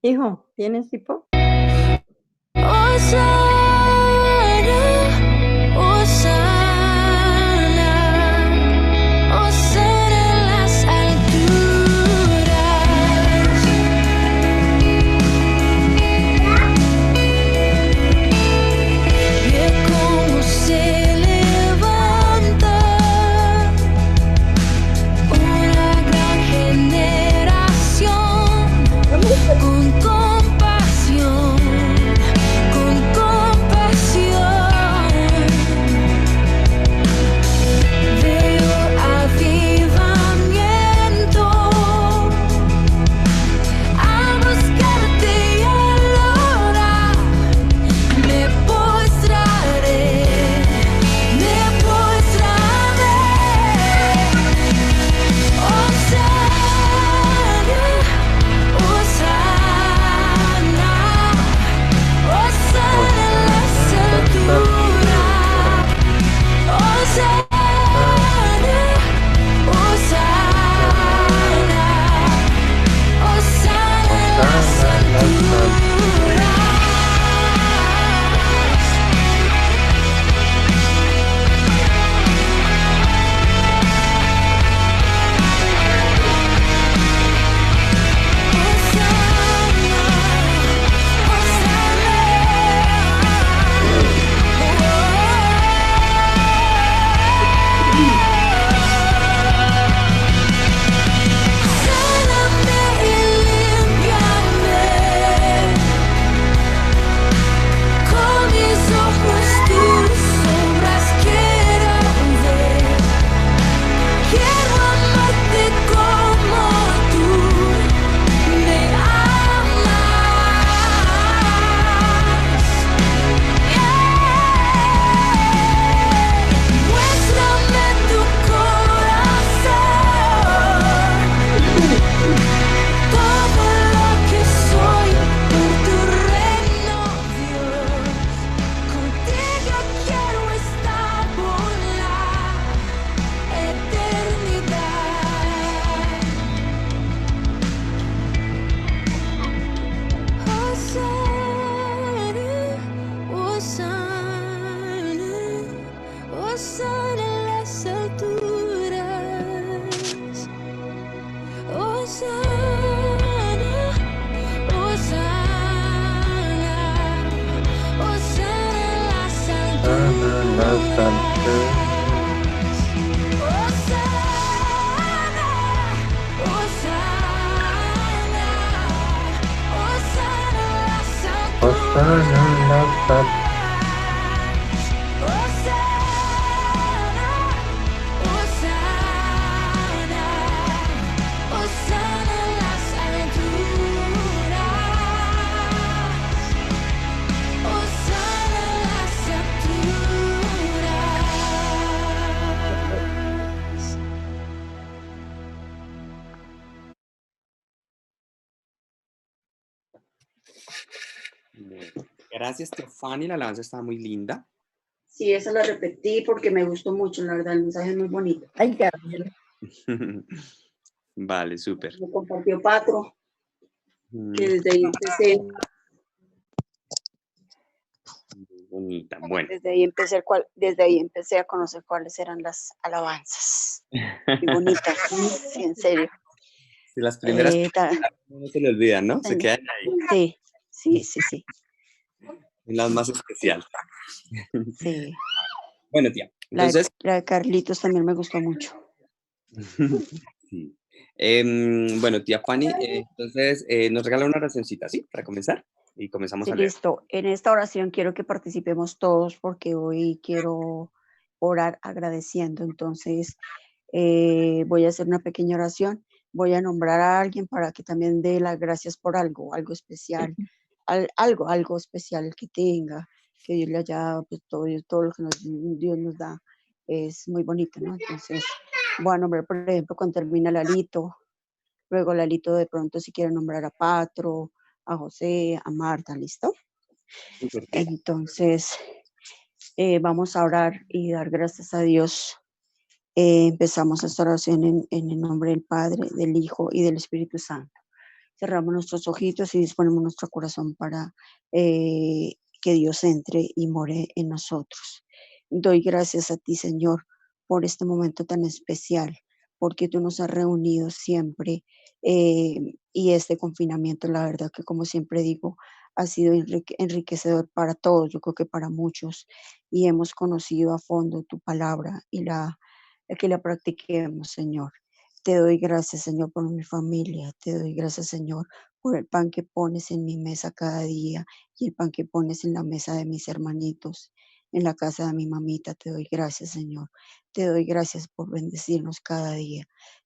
Hijo, ¿tienes hipo? Hosanna, Hosanna, Hosanna en las alturas. Ve cómo se levanta una gran generación con compasión, con compasión. Veo avivamiento al buscarte y al orar. Me postraré, me postraré. Hosanna, Hosanna, Hosanna en las alturas. Hosanna, Hosanna, Hosanna en las alturas. Sáname y límpiame, con mis ojos tus sombras quiero ver. Quiero amarte como tú me amas. Muéstrame tu corazón, todo lo que soy por tu reino, Dios. Contigo quiero estar por la eternidad. Hosanna, Hosanna, Hosanna en las alturas. Hosanna, Hosanna, Hosanna en las alturas. Hosanna, Hosanna, Hosanna en las alturas. Hosanna, Hosanna, Hosanna en las alturas. Hosanna en las alturas. Bueno, gracias, Teofani. La alabanza estaba muy linda. Sí, esa la repetí porque me gustó mucho, la verdad, el mensaje es muy bonito. Ay, Gabriela. Vale, súper. Lo compartió Patro, que desde ahí empecé. Muy bonita. Bueno. Desde ahí empecé a conocer cuáles eran las alabanzas. Muy bonitas, sí, en serio. Si las primeras no se le olvidan, ¿no? Se quedan ahí. Sí. Las más especiales. Sí. Bueno, tía. Entonces. La de Carlitos también me gustó mucho. Sí. Bueno, tía Fanny, entonces nos regala una oracióncita, ¿sí? Para comenzar. Y comenzamos a leer. Listo. En esta oración quiero que participemos todos porque hoy quiero orar agradeciendo. Entonces voy a hacer una pequeña oración. Voy a nombrar a alguien para que también dé las gracias por algo especial, algo especial que tenga, que Dios le haya, pues todo lo que Dios nos da es muy bonito, ¿no? Entonces voy a nombrar, por ejemplo, cuando termina Lalito, luego Lalito de pronto si quiere nombrar a Patro, a José, a Marta, ¿listo? Entonces vamos a orar y dar gracias a Dios. Empezamos esta oración en el nombre del Padre, del Hijo y del Espíritu Santo. cerramos nuestros ojitos y disponemos nuestro corazón para que Dios entre y more en nosotros. Doy gracias a ti, Señor, por este momento tan especial, porque tú nos has reunido siempre y este confinamiento, la verdad que como siempre digo, ha sido enriquecedor para todos, yo creo que para muchos, y hemos conocido a fondo tu palabra y que la practiquemos, Señor. Te doy gracias, Señor, por mi familia. Te doy gracias, Señor, por el pan que pones en mi mesa cada día y el pan que pones en la mesa de mis hermanitos, en la casa de mi mamita. Te doy gracias, Señor. Te doy gracias por bendecirnos cada día.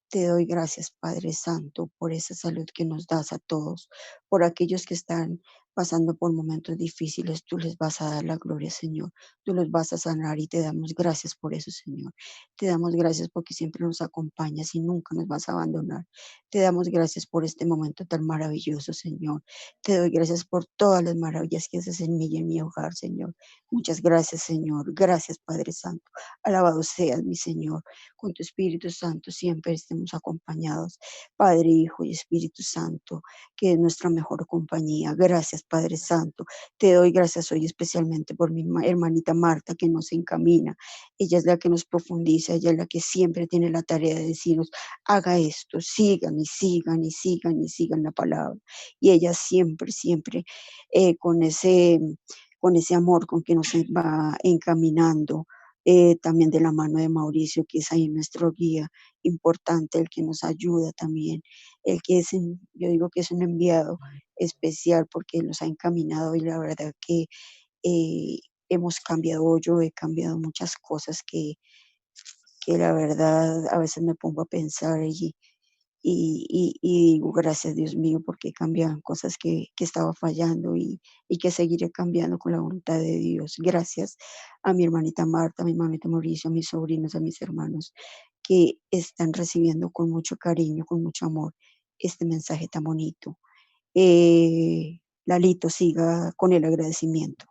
Te doy gracias, Padre Santo, por esa salud que nos das a todos, por aquellos que están pasando por momentos difíciles. Tú les vas a dar la gloria, Señor. Tú los vas a sanar y te damos gracias por eso, Señor. Te damos gracias porque siempre nos acompañas y nunca nos vas a abandonar. Te damos gracias por este momento tan maravilloso, Señor. Te doy gracias por todas las maravillas que haces en mí y en mi hogar, Señor. Muchas gracias, Señor. Gracias, Padre Santo. Alabado seas, mi Señor. Con tu Espíritu Santo siempre estemos acompañados. Padre, Hijo y Espíritu Santo, que es nuestra mejor compañía. Gracias, Padre Santo. Te doy gracias hoy especialmente por mi hermanita Marta, que nos encamina. Ella es la que nos profundiza, ella es la que siempre tiene la tarea de decirnos, haga esto, sigan y sigan y sigan y sigan la palabra. Y ella siempre, siempre con con ese amor con que nos va encaminando, también de la mano de Mauricio, que es ahí nuestro guía importante, el que nos ayuda también, el que es, yo digo que es un enviado especial porque nos ha encaminado y la verdad que eh, hemos cambiado, yo he cambiado muchas cosas que la verdad a veces me pongo a pensar y digo, gracias Dios mío, porque cambian cosas que estaba fallando y que seguiré cambiando con la voluntad de Dios. Gracias a mi hermanita Marta, a mi hermanita Mauricio, a mis sobrinos, a mis hermanos, que están recibiendo con mucho cariño, con mucho amor este mensaje tan bonito. Lalito, siga con el agradecimiento.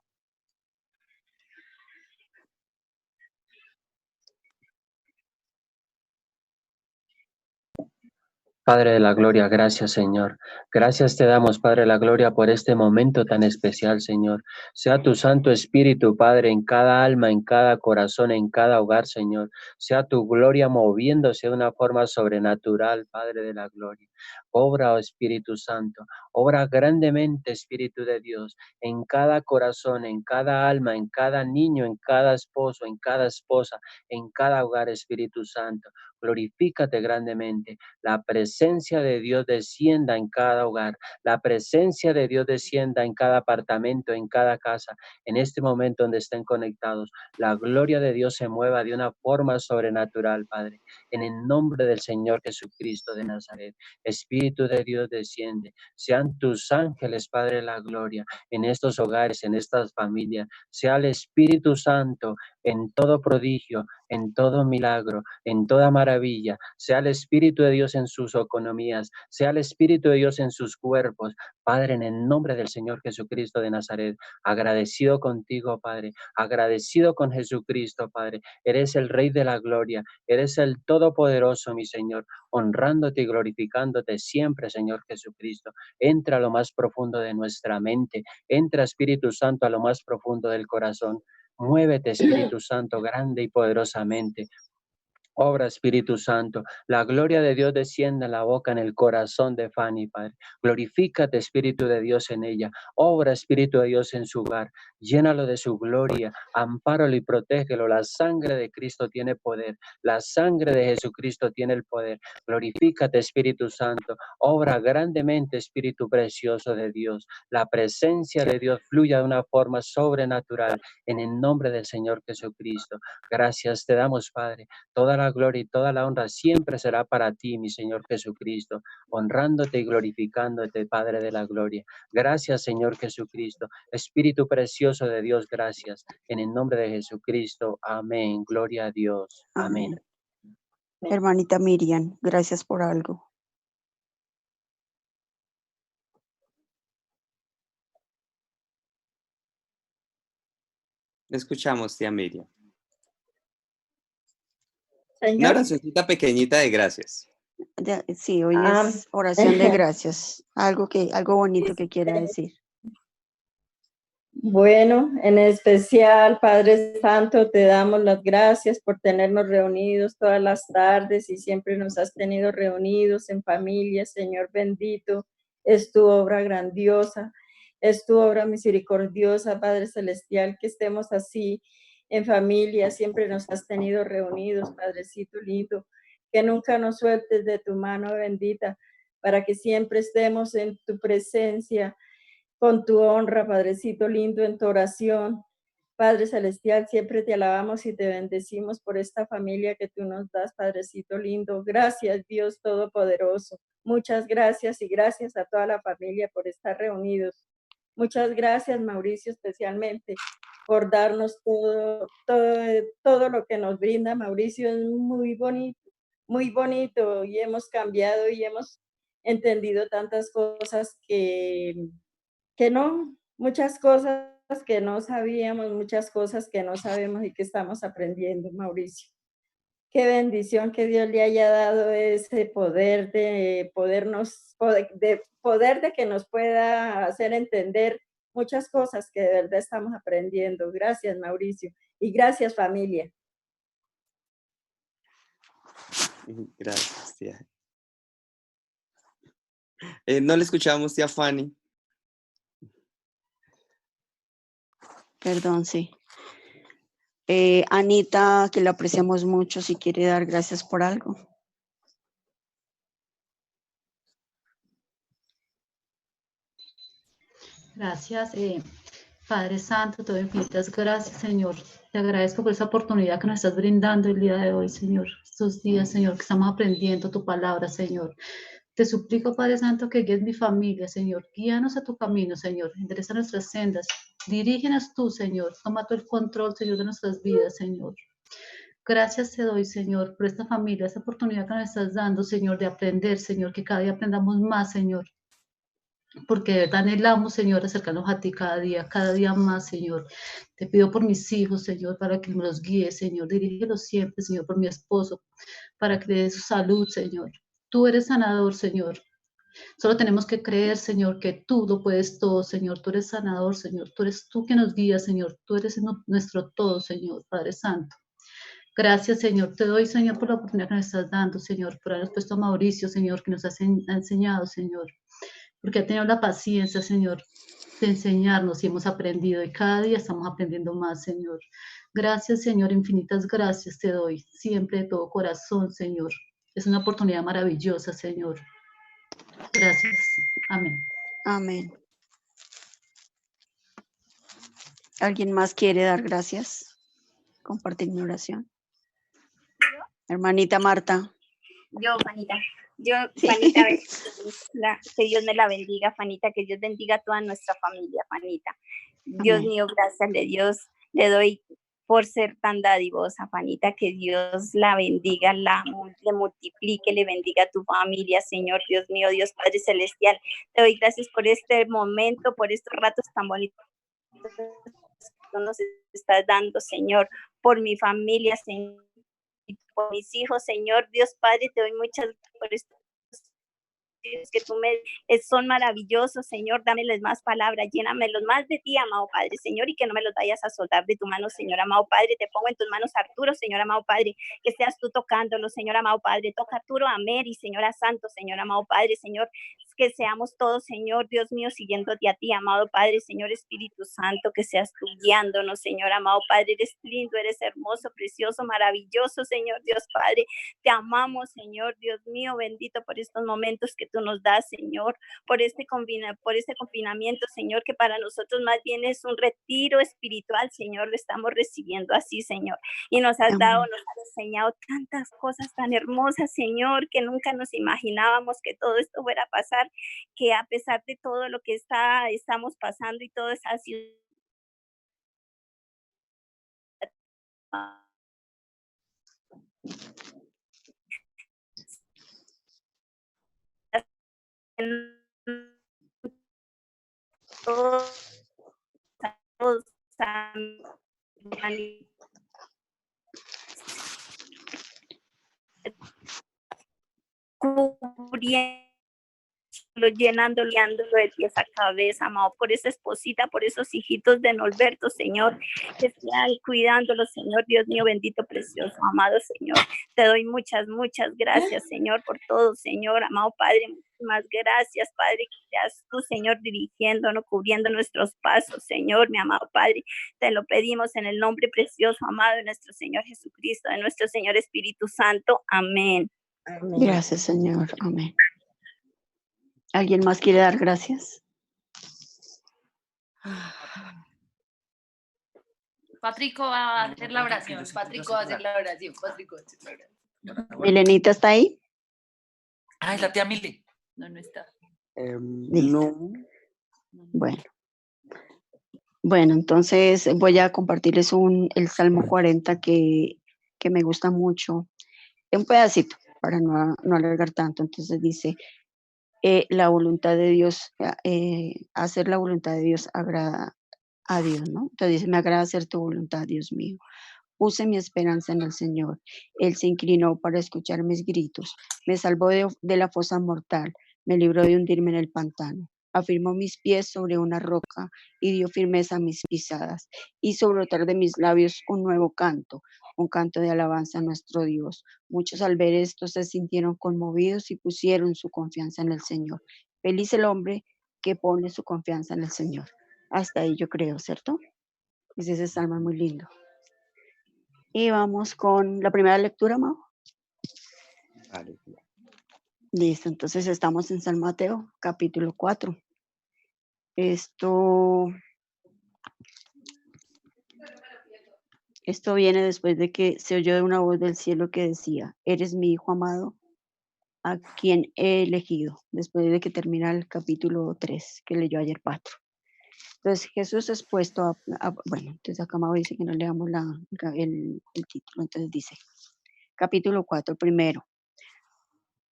Padre de la Gloria, gracias, Señor. Gracias te damos, Padre de la Gloria, por este momento tan especial, Señor. Sea tu Santo Espíritu, Padre, en cada alma, en cada corazón, en cada hogar, Señor. Sea tu gloria moviéndose de una forma sobrenatural, Padre de la Gloria. Obra, oh Espíritu Santo. Obra grandemente, Espíritu de Dios, en cada corazón, en cada alma, en cada niño, en cada esposo, en cada esposa, en cada hogar, Espíritu Santo. Glorifícate grandemente. La presencia de Dios descienda en cada hogar, la presencia de Dios descienda en cada apartamento, en cada casa, en este momento donde estén conectados. La gloria de Dios se mueva de una forma sobrenatural, Padre, en el nombre del Señor Jesucristo de Nazaret. Espíritu de Dios desciende. Sean tus ángeles, Padre, la gloria, en estos hogares, en estas familias. Sea el Espíritu Santo en todo prodigio, en todo milagro, en toda maravilla. Sea el Espíritu de Dios en sus economías, sea el Espíritu de Dios en sus cuerpos. Padre, en el nombre del Señor Jesucristo de Nazaret, agradecido contigo, Padre, agradecido con Jesucristo, Padre. Eres el Rey de la Gloria, eres el Todopoderoso, mi Señor, honrándote y glorificándote siempre, Señor Jesucristo. Entra a lo más profundo de nuestra mente, entra, Espíritu Santo, a lo más profundo del corazón. Muévete, Espíritu Santo, grande y poderosamente. Obra, Espíritu Santo, la gloria de Dios descienda en la boca, en el corazón de Fanny, Padre. Glorifícate, Espíritu de Dios, en ella. Obra, Espíritu de Dios, en su hogar. Llénalo de su gloria, ampáralo y protégelo. La sangre de Cristo tiene poder. La sangre de Jesucristo tiene el poder. Glorifícate, Espíritu Santo. Obra grandemente, Espíritu precioso de Dios. La presencia de Dios fluya de una forma sobrenatural en el nombre del Señor Jesucristo. Gracias te damos, Padre. Toda la gloria y toda la honra siempre será para ti, mi Señor Jesucristo, honrándote y glorificándote, Padre de la gloria. Gracias, Señor Jesucristo. Espíritu precioso de Dios, gracias. En el nombre de Jesucristo, amén. Gloria a Dios. Amén. Hermanita Miriam, gracias por algo. Le escuchamos, tía Miriam. Una Señor, oracióncita pequeñita de gracias. Sí, hoy Ah, es oración de gracias. Algo bonito que quiera decir. Bueno, en especial, Padre Santo, te damos las gracias por tenernos reunidos todas las tardes y siempre nos has tenido reunidos en familia, Señor bendito. Es tu obra grandiosa, es tu obra misericordiosa, Padre Celestial, que estemos así en familia, siempre nos has tenido reunidos, Padrecito lindo, que nunca nos sueltes de tu mano bendita, para que siempre estemos en tu presencia con tu honra, Padrecito lindo, en tu oración. Padre Celestial, siempre te alabamos y te bendecimos por esta familia que tú nos das, Padrecito lindo. Gracias, Dios Todopoderoso. Muchas gracias y gracias a toda la familia por estar reunidos. Muchas gracias, Mauricio, especialmente por darnos todo lo que nos brinda. Mauricio es muy bonito y hemos cambiado y hemos entendido tantas cosas que no, muchas cosas que no sabíamos, muchas cosas que no sabemos y que estamos aprendiendo, Mauricio. Qué bendición que Dios le haya dado ese poder de que nos pueda hacer entender muchas cosas que de verdad estamos aprendiendo. Gracias, Mauricio. Y gracias, familia. Gracias, tía. No le escuchamos, tía Fanny. Perdón, sí. Anita, que la apreciamos mucho, si quiere dar gracias por algo. Gracias, Padre Santo, te doy infinitas gracias, Señor. Te agradezco por esa oportunidad que nos estás brindando el día de hoy, Señor. Estos días, Señor, que estamos aprendiendo tu palabra, Señor. Te suplico, Padre Santo, que guíes mi familia, Señor. Guíanos a tu camino, Señor. Endereza nuestras sendas. Dirígenos tú, Señor. Toma tú el control, Señor, de nuestras vidas, Señor. Gracias te doy, Señor, por esta familia, esta oportunidad que nos estás dando, Señor, de aprender, Señor, que cada día aprendamos más, Señor. Porque de verdad anhelamos, Señor, acercarnos a ti cada día más, Señor. Te pido por mis hijos, Señor, para que me los guíes, Señor. Dirígelos siempre, Señor, por mi esposo, para que le dé su salud, Señor. Tú eres sanador, Señor. Solo tenemos que creer, Señor, que tú lo puedes todo, Señor. Tú eres sanador, Señor. Tú eres tú que nos guías, Señor. Tú eres nuestro todo, Señor, Padre Santo. Gracias, Señor. Te doy, Señor, por la oportunidad que nos estás dando, Señor, por haber puesto a Mauricio, Señor, que nos ha enseñado, Señor, porque ha tenido la paciencia, Señor, de enseñarnos y hemos aprendido y cada día estamos aprendiendo más, Señor. Gracias, Señor, infinitas gracias te doy, siempre de todo corazón, Señor. Es una oportunidad maravillosa, Señor. Gracias. Amén. Amén. ¿Alguien más quiere dar gracias? Compartir mi oración. Hermanita Marta. Yo, Fanita. Fanita, que Dios me la bendiga, Fanita, que Dios bendiga a toda nuestra familia, Fanita. Dios Amén. mío, gracias de Dios le doy por ser tan dadivosa, Fanita, que Dios la bendiga, le multiplique, le bendiga a tu familia, Señor, Dios mío, Dios Padre Celestial. Te doy gracias por este momento, por estos ratos tan bonitos que tú nos estás dando, Señor, por mi familia, Señor, por mis hijos, Señor, Dios Padre, te doy muchas gracias por estos que tú son maravillosos, Señor, dámeles más palabras, llénamelos más de ti, amado Padre, Señor, y que no me los vayas a soltar de tu mano, Señor, amado Padre, te pongo en tus manos a Arturo, Señor, amado Padre, que seas tú tocándolo, Señor, amado Padre, toca a Arturo, a Mary, Señora Santo, Señor, amado Padre, Señor, que seamos todos, Señor, Dios mío, siguiéndote a ti, amado Padre, Señor Espíritu Santo, que seas tú guiándonos, Señor, amado Padre, eres lindo, eres hermoso, precioso, maravilloso, Señor, Dios Padre, te amamos, Señor, Dios mío, bendito por estos momentos que tú nos das, Señor, por este confinamiento, Señor, que para nosotros más bien es un retiro espiritual, Señor, lo estamos recibiendo así, Señor, y nos has dado, nos has enseñado tantas cosas tan hermosas, Señor, que nunca nos imaginábamos que todo esto fuera a pasar, que a pesar de todo lo que estamos pasando y todo eso ha sido cubriendo, llenándolo de pies a cabeza, amado, por esa esposita, por esos hijitos de Norberto, Señor, que esté ahí cuidándolo, Señor, Dios mío, bendito, precioso, amado Señor. Te doy muchas gracias, Señor, por todo, Señor, amado Padre, muchísimas gracias, Padre, que seas tú, Señor, dirigiéndonos, cubriendo nuestros pasos, Señor, mi amado Padre. Te lo pedimos en el nombre precioso, amado de nuestro Señor Jesucristo, de nuestro Señor Espíritu Santo. Amén. Amén. Gracias, Señor. Amén. ¿Alguien más quiere dar gracias? Patrico va a hacer la oración. Patrico va a hacer la oración. Patrico va a hacer la oración. ¿Milenita está ahí? Ay, la tía Mili. No, no está. Listo. No. Bueno. Bueno, entonces voy a compartirles el Salmo 40 que me gusta mucho. Un pedacito para no alargar tanto. Entonces dice, la voluntad de Dios, hacer la voluntad de Dios agrada a Dios, ¿no? Entonces dice, me agrada hacer tu voluntad, Dios mío. Puse mi esperanza en el Señor. Él se inclinó para escuchar mis gritos. Me salvó de la fosa mortal. Me libró de hundirme en el pantano. Afirmó mis pies sobre una roca y dio firmeza a mis pisadas. Hizo brotar de mis labios un nuevo canto, un canto de alabanza a nuestro Dios. Muchos al ver esto se sintieron conmovidos y pusieron su confianza en el Señor. Feliz el hombre que pone su confianza en el Señor. Hasta ahí yo creo, ¿cierto? Ese salmo es muy lindo. Y vamos con la primera lectura, Mau. Vale. Listo, entonces estamos en San Mateo, capítulo 4. Esto viene después de que se oyó de una voz del cielo que decía, eres mi hijo amado, a quien he elegido, después de que termina el capítulo 3, que leyó ayer Patro. Entonces Jesús es puesto bueno, entonces acá Mau dice que no leamos el título, entonces dice, capítulo 4, primero.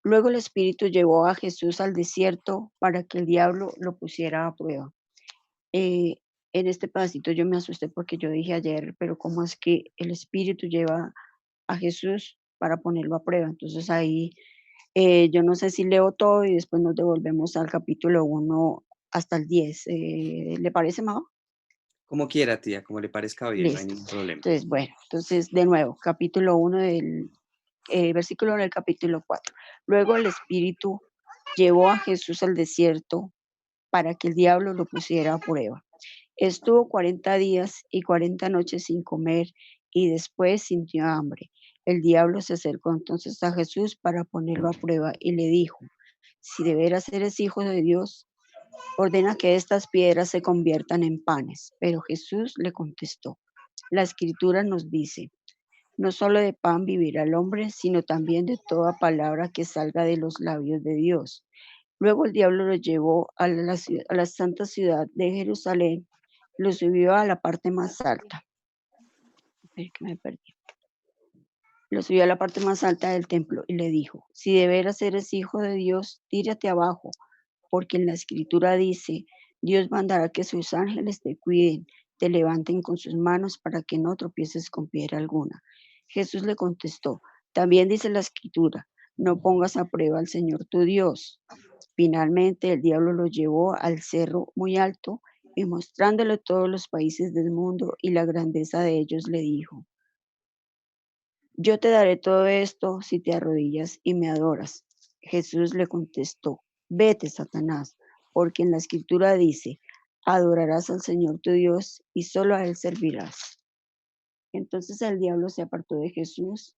Luego el Espíritu llevó a Jesús al desierto para que el diablo lo pusiera a prueba. En este pedacito yo me asusté porque yo dije ayer, pero ¿cómo es que el Espíritu lleva a Jesús para ponerlo a prueba? Entonces ahí yo no sé si leo todo y después nos devolvemos al capítulo 1 hasta el 10. ¿Le parece, Mau? Como quiera, tía, como le parezca bien, no hay Listo. ningún problema. Entonces, bueno, entonces de nuevo, capítulo 1 del versículo del capítulo 4. Luego el Espíritu llevó a Jesús al desierto para que el diablo lo pusiera a prueba. Estuvo 40 días y 40 noches sin comer y después sintió hambre. El diablo se acercó entonces a Jesús para ponerlo a prueba y le dijo, si de veras eres hijo de Dios, ordena que estas piedras se conviertan en panes. Pero Jesús le contestó, la Escritura nos dice, no solo de pan vivirá el hombre, sino también de toda palabra que salga de los labios de Dios. Luego el diablo lo llevó a la santa ciudad de Jerusalén, lo subió a la parte más alta. Espera que me perdí. Lo subió a la parte más alta del templo y le dijo, si de veras eres hijo de Dios, tírate abajo, porque en la Escritura dice, Dios mandará que sus ángeles te cuiden, te levanten con sus manos para que no tropieces con piedra alguna. Jesús le contestó, también dice la Escritura, no pongas a prueba al Señor tu Dios. Finalmente el diablo lo llevó al cerro muy alto y mostrándole todos los países del mundo y la grandeza de ellos le dijo, yo te daré todo esto si te arrodillas y me adoras. Jesús le contestó, vete, Satanás, porque en la Escritura dice, adorarás al Señor tu Dios y solo a Él servirás. Entonces el diablo se apartó de Jesús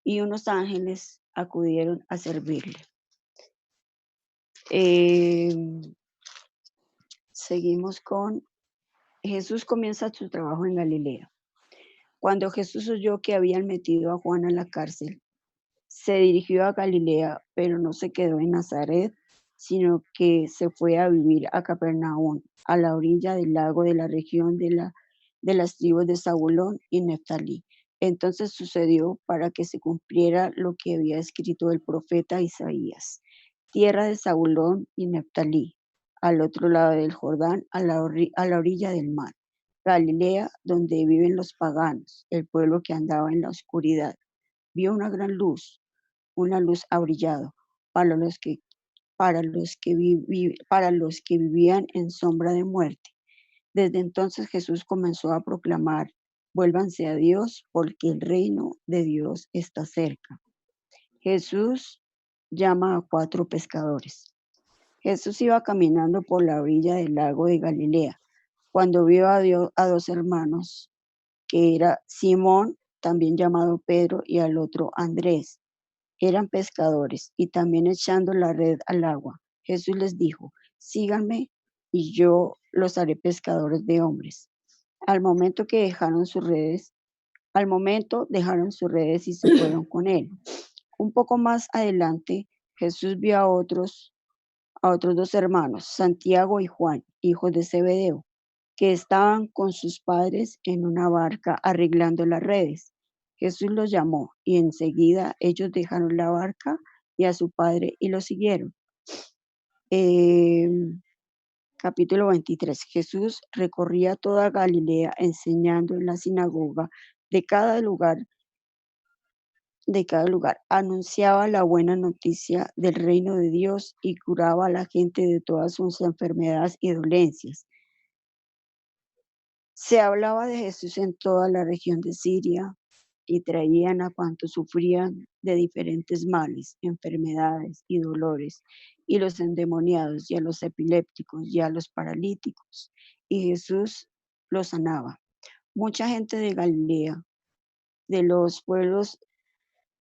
y unos ángeles acudieron a servirle. Seguimos con Jesús comienza su trabajo en Galilea. Cuando Jesús oyó que habían metido a Juan a la cárcel, se dirigió a Galilea, pero no se quedó en Nazaret, sino que se fue a vivir a Capernaum, a la orilla del lago de la región de las tribus de Zabulón y Neftalí. Entonces sucedió para que se cumpliera lo que había escrito el profeta Isaías. Tierra de Zabulón y Neftalí, al otro lado del Jordán, a la orilla del mar. Galilea, donde viven los paganos, el pueblo que andaba en la oscuridad. Vio una gran luz, una luz ha brillado, para los que, para los que vivían en sombra de muerte. Desde entonces Jesús comenzó a proclamar: vuélvanse a Dios, porque el reino de Dios está cerca. Jesús llama a 4 pescadores. Jesús iba caminando por la orilla del lago de Galilea, cuando vio a 2 hermanos, que era Simón, también llamado Pedro, y al otro Andrés. Eran pescadores y también echando la red al agua. Jesús les dijo: síganme y yo los haré pescadores de hombres. Al momento dejaron sus redes y se fueron con él. Un poco más adelante, Jesús vio a otros 2 hermanos, Santiago y Juan, hijos de Zebedeo, que estaban con sus padres en una barca arreglando las redes. Jesús los llamó y enseguida ellos dejaron la barca y a su padre y lo siguieron. Capítulo 23. Jesús recorría toda Galilea enseñando en la sinagoga de cada lugar, anunciaba la buena noticia del reino de Dios y curaba a la gente de todas sus enfermedades y dolencias. Se hablaba de Jesús en toda la región de Siria y traían a cuantos sufrían de diferentes males, enfermedades y dolores, y los endemoniados, y a los epilépticos, y a los paralíticos, y Jesús los sanaba. Mucha gente de Galilea, de los pueblos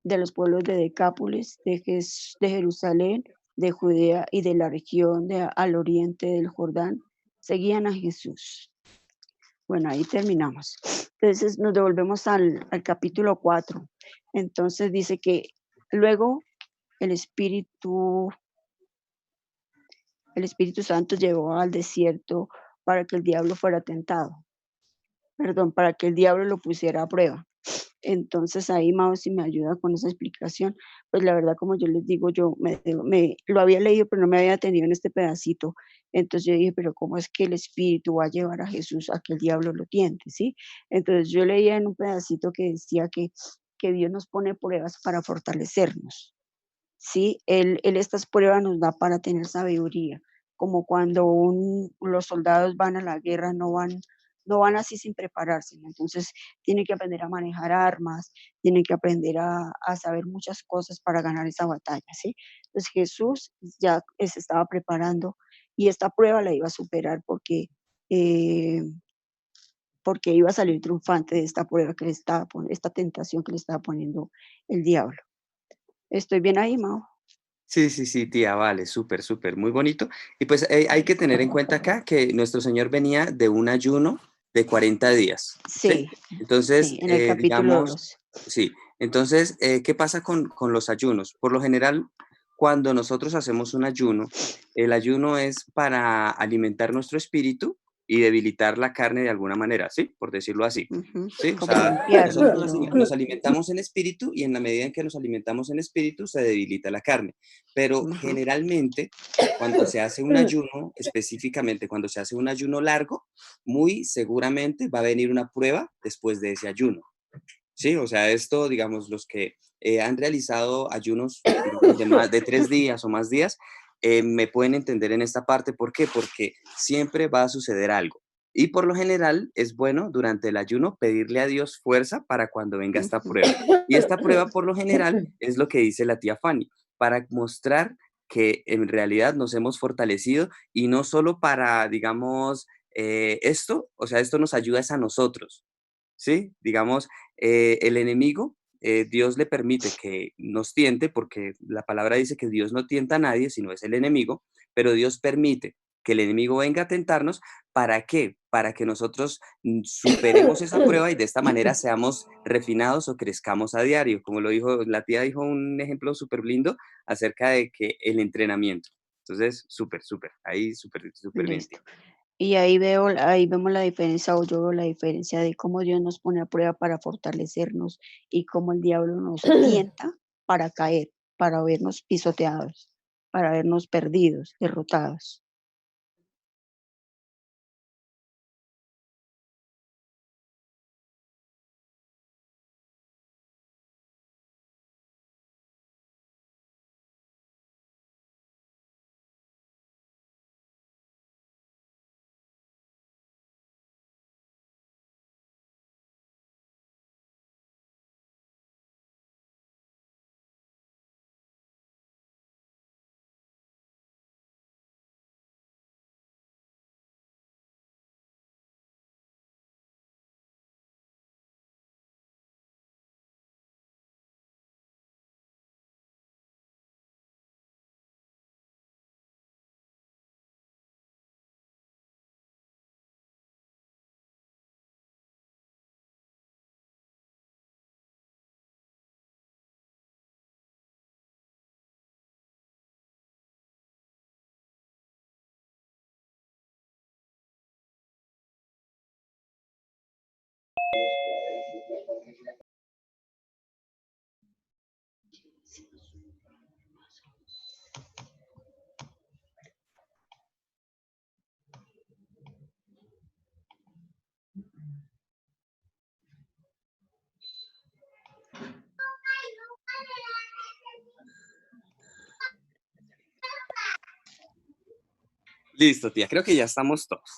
de Decápolis, de Jerusalén, de Judea y de la región al oriente del Jordán, seguían a Jesús. Bueno, ahí terminamos. Entonces nos devolvemos al capítulo 4. Entonces dice que luego el Espíritu Santo llegó al desierto para que el diablo fuera tentado. Para que el diablo lo pusiera a prueba. Entonces ahí Mao, si me ayuda con esa explicación, pues la verdad, como yo les digo, yo lo había leído, pero no me había tenido en este pedacito. Entonces yo dije, pero ¿cómo es que el Espíritu va a llevar a Jesús a que el diablo lo tiente? ¿Sí? Entonces yo leía en un pedacito que decía que Dios nos pone pruebas para fortalecernos. ¿Sí? Él estas pruebas nos da para tener sabiduría, como cuando los soldados van a la guerra, no van así sin prepararse, ¿no? Entonces tienen que aprender a manejar armas, tienen que aprender a saber muchas cosas para ganar esa batalla, ¿sí? Entonces Jesús ya se estaba preparando y esta prueba la iba a superar porque iba a salir triunfante de esta prueba que le estaba poniendo, esta tentación que le estaba poniendo el diablo. ¿Estoy bien ahí, Mao? Sí, tía, vale, súper, súper, muy bonito. Y pues hay que tener en cuenta acá que nuestro Señor venía de un ayuno de 40 días, ¿sí? Sí, Entonces, sí, en el capítulo digamos, 2. sí, entonces, ¿qué pasa con los ayunos? Por lo general, cuando nosotros hacemos un ayuno, el ayuno es para alimentar nuestro espíritu y debilitar la carne de alguna manera, ¿sí? Por decirlo así. Sí, o Como sea, limpiarlo, nosotros nos alimentamos en espíritu y en la medida en que nos alimentamos en espíritu se debilita la carne. Pero generalmente cuando se hace un ayuno, específicamente cuando se hace un ayuno largo, muy seguramente va a venir una prueba después de ese ayuno. Sí, o sea, esto, digamos, los que han realizado ayunos, digamos, de 3 días o más días, me pueden entender en esta parte. ¿Por qué? Porque siempre va a suceder algo. Y por lo general es bueno durante el ayuno pedirle a Dios fuerza para cuando venga esta prueba. Y esta prueba por lo general es lo que dice la tía Fanny, para mostrar que en realidad nos hemos fortalecido y no solo para, digamos, esto, o sea, esto nos ayuda es a nosotros, ¿sí? Digamos, el enemigo, Dios le permite que nos tiente, porque la palabra dice que Dios no tienta a nadie, sino es el enemigo, pero Dios permite que el enemigo venga a tentarnos. ¿Para qué? Para que nosotros superemos esa prueba y de esta manera seamos refinados o crezcamos a diario. Como lo dijo, la tía dijo un ejemplo súper lindo acerca de que el entrenamiento. Entonces, súper, súper, ahí súper, súper bien, Listo. tía. Y ahí vemos la diferencia, o yo veo la diferencia de cómo Dios nos pone a prueba para fortalecernos y cómo el diablo nos tienta para caer, para vernos pisoteados, para vernos perdidos, derrotados. Listo, tía, creo que ya estamos todos.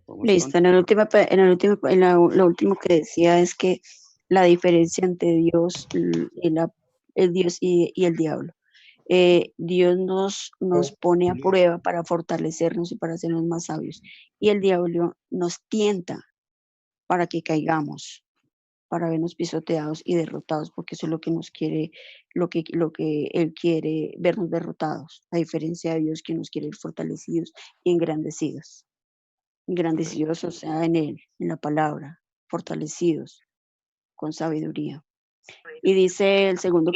Vamos Listo, con... lo último que decía es que la diferencia entre Dios el Dios y el diablo. Dios nos pone a prueba para fortalecernos y para hacernos más sabios. Y el diablo nos tienta para que caigamos, para vernos pisoteados y derrotados, porque eso es lo que nos quiere, lo que él quiere, vernos derrotados, a diferencia de Dios que nos quiere ver fortalecidos y engrandecidos. Engrandecidos, o sea, en él, en la palabra, fortalecidos con sabiduría. Y dice el segundo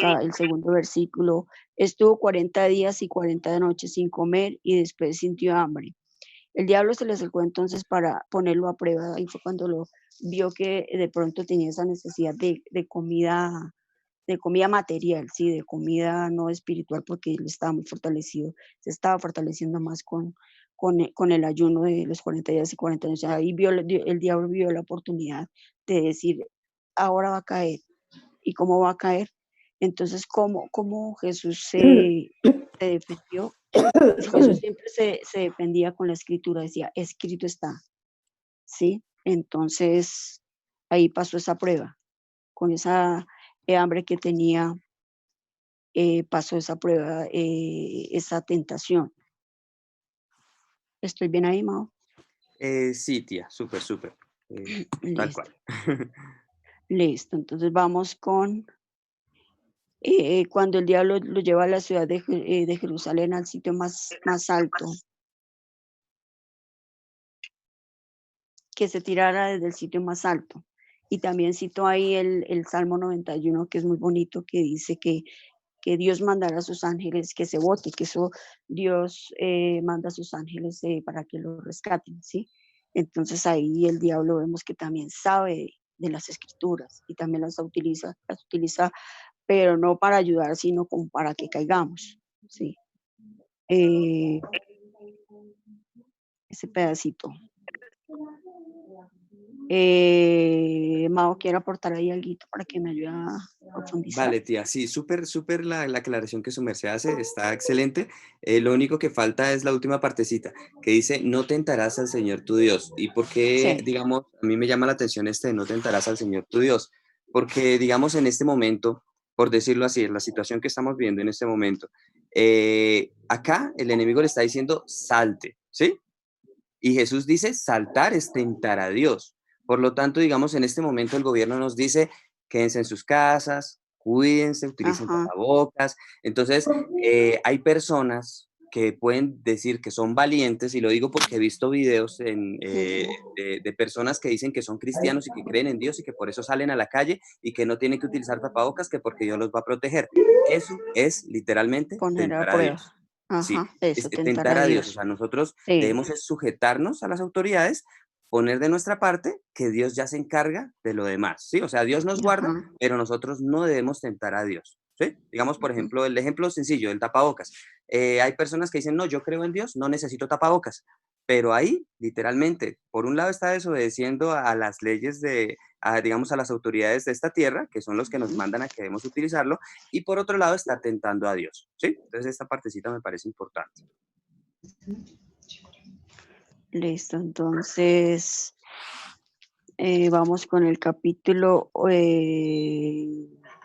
versículo, estuvo 40 días y 40 noches sin comer y después sintió hambre. El diablo se le acercó entonces para ponerlo a prueba y fue cuando lo vio que de pronto tenía esa necesidad de comida material, sí, de comida no espiritual, porque él estaba muy fortalecido, se estaba fortaleciendo más con el ayuno de los 40 días y 40 noches. Ahí el diablo vio la oportunidad de decir, ahora va a caer. ¿Y cómo va a caer? Entonces, ¿cómo Jesús se defendió? Jesús siempre se defendía con la escritura, decía, escrito está, ¿sí? Entonces, ahí pasó esa prueba, con esa hambre que tenía, pasó esa prueba, esa tentación. ¿Estoy bien ahí, Mao? Sí, tía, súper, súper. Tal Listo, cual. listo. Entonces vamos con cuando el diablo lo lleva a la ciudad de Jerusalén, al sitio más alto, que se tirara desde el sitio más alto. Y también cito ahí el Salmo 91, que es muy bonito, que dice que Dios mandará a sus ángeles que se bote, que eso Dios manda a sus ángeles para que lo rescaten, ¿sí? Entonces ahí el diablo vemos que también sabe de las escrituras y también las utiliza, pero no para ayudar, sino como para que caigamos, ¿sí? Ese pedacito. Mao, quiero aportar ahí algo para que me ayude a profundizar. Vale, tía, sí, súper, súper la aclaración que su merced hace, está excelente. Lo único que falta es la última partecita, que dice, no tentarás al Señor tu Dios. ¿Y por qué, Sí. digamos, a mí me llama la atención este de no tentarás al Señor tu Dios? Porque, digamos, en este momento, por decirlo así, en la situación que estamos viendo en este momento, acá el enemigo le está diciendo, salte, ¿sí? Y Jesús dice, saltar es tentar a Dios. Por lo tanto, digamos, en este momento el gobierno nos dice, quédense en sus casas, cuídense, utilicen Ajá. tapabocas. Entonces, hay personas que pueden decir que son valientes, y lo digo porque he visto videos de personas que dicen que son cristianos y que creen en Dios y que por eso salen a la calle y que no tienen que utilizar tapabocas, que porque Dios los va a proteger. Eso es literalmente Poner a tentar a prueba. Dios. Sí, Ajá, eso, tentar tentar a a Dios. O Dios. sea, nosotros Sí. debemos es sujetarnos a las autoridades, poner de nuestra parte, que Dios ya se encarga de lo demás, ¿sí? O sea, Dios nos guarda, Ajá. pero nosotros no debemos tentar a Dios, ¿sí? Digamos, por Ujú. ejemplo, el ejemplo sencillo, el tapabocas. Hay personas que dicen, no, yo creo en Dios, no necesito tapabocas. Pero ahí, literalmente, por un lado está desobedeciendo a las leyes digamos, a las autoridades de esta tierra, que son los que nos Ujú. mandan a que debemos utilizarlo, y por otro lado está tentando a Dios, ¿sí? Entonces esta partecita me parece importante. Listo, entonces vamos con el capítulo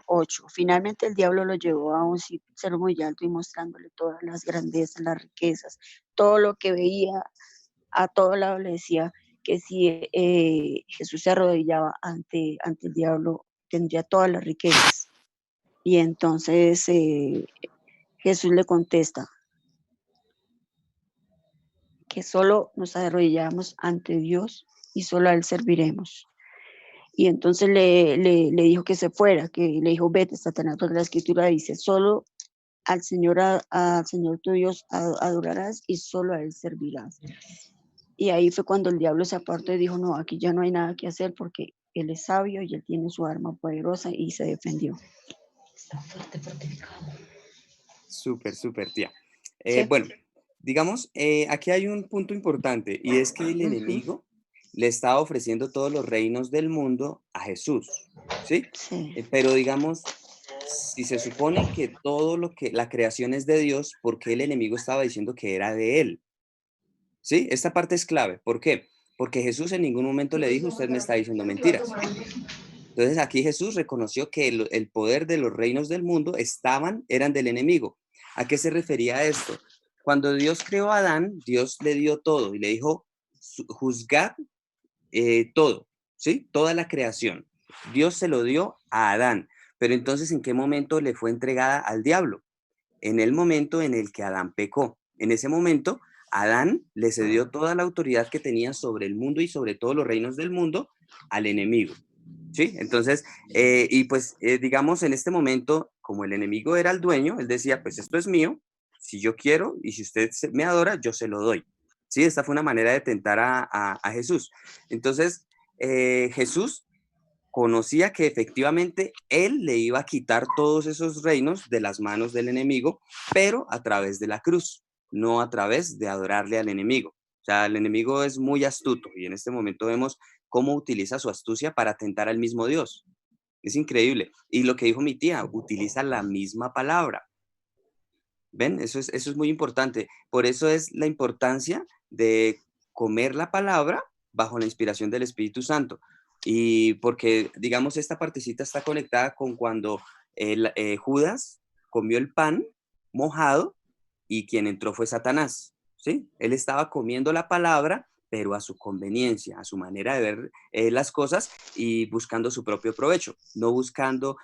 8. Finalmente el diablo lo llevó a un ser muy alto y mostrándole todas las grandezas, las riquezas, todo lo que veía, a todo lado le decía que si Jesús se arrodillaba ante el diablo, tendría todas las riquezas. Y entonces Jesús le contesta que solo nos arrodillamos ante Dios y solo a Él serviremos. Y entonces le dijo que se fuera, que le dijo, vete, Satanás, porque la escritura dice, solo al Señor tu Dios adorarás y solo a Él servirás. Y ahí fue cuando el diablo se apartó y dijo, no, aquí ya no hay nada que hacer porque Él es sabio y Él tiene su arma poderosa y se defendió. Está fuerte fortificado. Súper, súper, tía. Sí. Bueno, digamos, aquí hay un punto importante, y es que el enemigo le está ofreciendo todos los reinos del mundo a Jesús, ¿sí? Sí. Pero digamos, si se supone que todo lo que la creación es de Dios, ¿por qué el enemigo estaba diciendo que era de él? ¿Sí? Esta parte es clave. ¿Por qué? Porque Jesús en ningún momento le dijo, usted me está diciendo mentiras. Entonces aquí Jesús reconoció que el poder de los reinos del mundo eran del enemigo. ¿A qué se refería esto? Cuando Dios creó a Adán, Dios le dio todo y le dijo, juzgad todo, ¿sí? Toda la creación. Dios se lo dio a Adán. Pero entonces, ¿en qué momento le fue entregada al diablo? En el momento en el que Adán pecó. En ese momento, Adán le cedió toda la autoridad que tenía sobre el mundo y sobre todos los reinos del mundo al enemigo. ¿Sí? Entonces, digamos, en este momento, como el enemigo era el dueño, él decía, pues esto es mío, si yo quiero y si usted me adora, yo se lo doy. ¿Sí? Esta fue una manera de tentar a Jesús. Entonces, Jesús conocía que efectivamente él le iba a quitar todos esos reinos de las manos del enemigo, pero a través de la cruz, no a través de adorarle al enemigo. O sea, el enemigo es muy astuto y en este momento vemos cómo utiliza su astucia para tentar al mismo Dios. Es increíble. Y lo que dijo mi tía, utiliza la misma palabra. ¿Ven? Eso es muy importante. Por eso es la importancia de comer la palabra bajo la inspiración del Espíritu Santo. Y porque, digamos, esta partecita está conectada con cuando Judas comió el pan mojado y quien entró fue Satanás, ¿sí? Él estaba comiendo la palabra, pero a su conveniencia, a su manera de ver las cosas y buscando su propio provecho, no buscando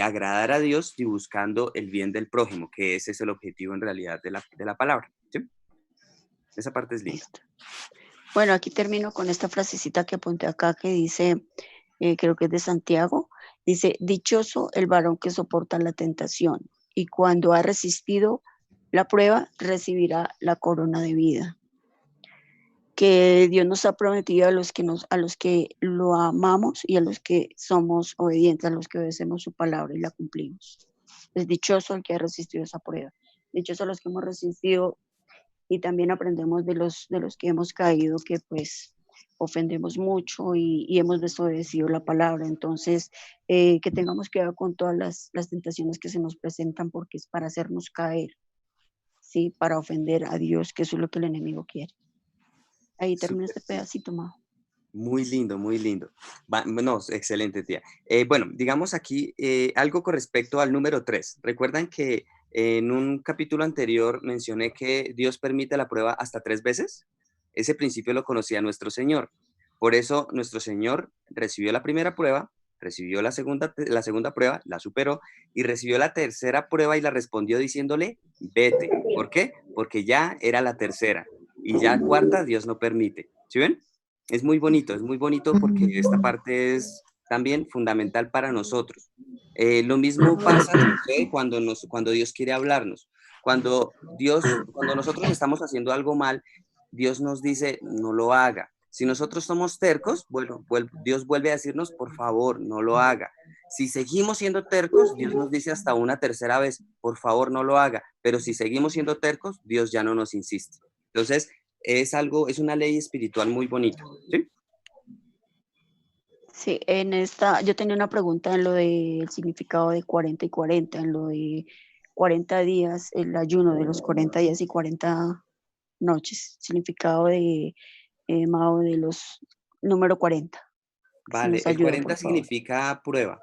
agradar a Dios y buscando el bien del prójimo, que ese es el objetivo en realidad de la palabra, ¿sí? Esa parte es linda. Listo. Bueno, aquí termino con esta frasecita que apunté acá que dice, creo que es de Santiago, dice, dichoso el varón que soporta la tentación y cuando ha resistido la prueba recibirá la corona de vida. Que Dios nos ha prometido a los que lo amamos y a los que somos obedientes, a los que obedecemos su palabra y la cumplimos. Es dichoso el que ha resistido esa prueba. Dichoso los que hemos resistido y también aprendemos de los que hemos caído, que pues ofendemos mucho y hemos desobedecido la palabra. Entonces, que tengamos cuidado con todas las tentaciones que se nos presentan porque es para hacernos caer, ¿sí? Para ofender a Dios, que eso es lo que el enemigo quiere. Ahí termina Súper. este pedacito, Majo. Muy lindo, muy lindo. No, excelente, tía. Bueno, digamos aquí algo con respecto al número 3. ¿Recuerdan que en un capítulo anterior mencioné que Dios permite la prueba hasta 3 veces? Ese principio lo conocía nuestro Señor. Por eso nuestro Señor recibió la primera prueba, recibió la segunda prueba, la superó y recibió la tercera prueba y la respondió diciéndole, vete. ¿Por qué? Porque ya era la tercera y ya cuarta Dios no permite. ¿Sí ven? Es muy bonito porque esta parte es también fundamental para nosotros. Lo mismo sucede cuando Dios quiere hablarnos. Cuando nosotros estamos haciendo algo mal, Dios nos dice, no lo haga. Si nosotros somos tercos, bueno, Dios vuelve a decirnos, por favor, no lo haga. Si seguimos siendo tercos, Dios nos dice hasta una tercera vez, por favor, no lo haga. Pero si seguimos siendo tercos, Dios ya no nos insiste. Entonces, es una ley espiritual muy bonita, ¿sí? Sí, yo tenía una pregunta en lo del significado de 40 y 40, en lo de 40 días, el ayuno de los 40 días y 40 noches, significado de Mao de los número 40. Si Vale, nos el ayuda, 40 por favor. significa prueba.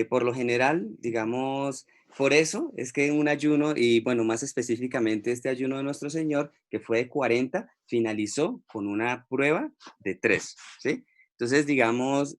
Por lo general, digamos, por eso es que un ayuno, y bueno, más específicamente este ayuno de nuestro Señor, que fue de 40, finalizó con una prueba de 3, ¿sí? Entonces, digamos,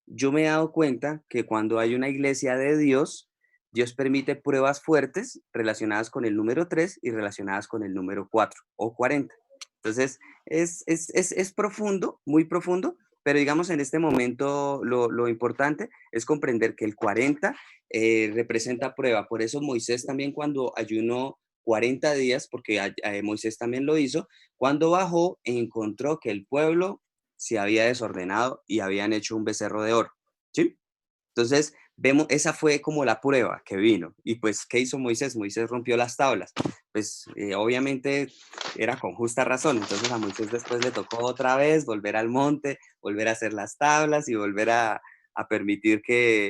yo me he dado cuenta que cuando hay una iglesia de Dios, Dios permite pruebas fuertes relacionadas con el número 3 y relacionadas con el número 4 o 40. Entonces, es profundo, muy profundo, pero digamos en este momento lo importante es comprender que el 40 representa prueba. Por eso Moisés también cuando ayunó 40 días, porque Moisés también lo hizo, cuando bajó encontró que el pueblo se había desordenado y habían hecho un becerro de oro, ¿sí? Entonces, vemos, esa fue como la prueba que vino. Y pues, ¿qué hizo Moisés? Moisés rompió las tablas. Pues, obviamente, era con justa razón. Entonces, a Moisés después le tocó otra vez volver al monte, volver a hacer las tablas y volver a a permitir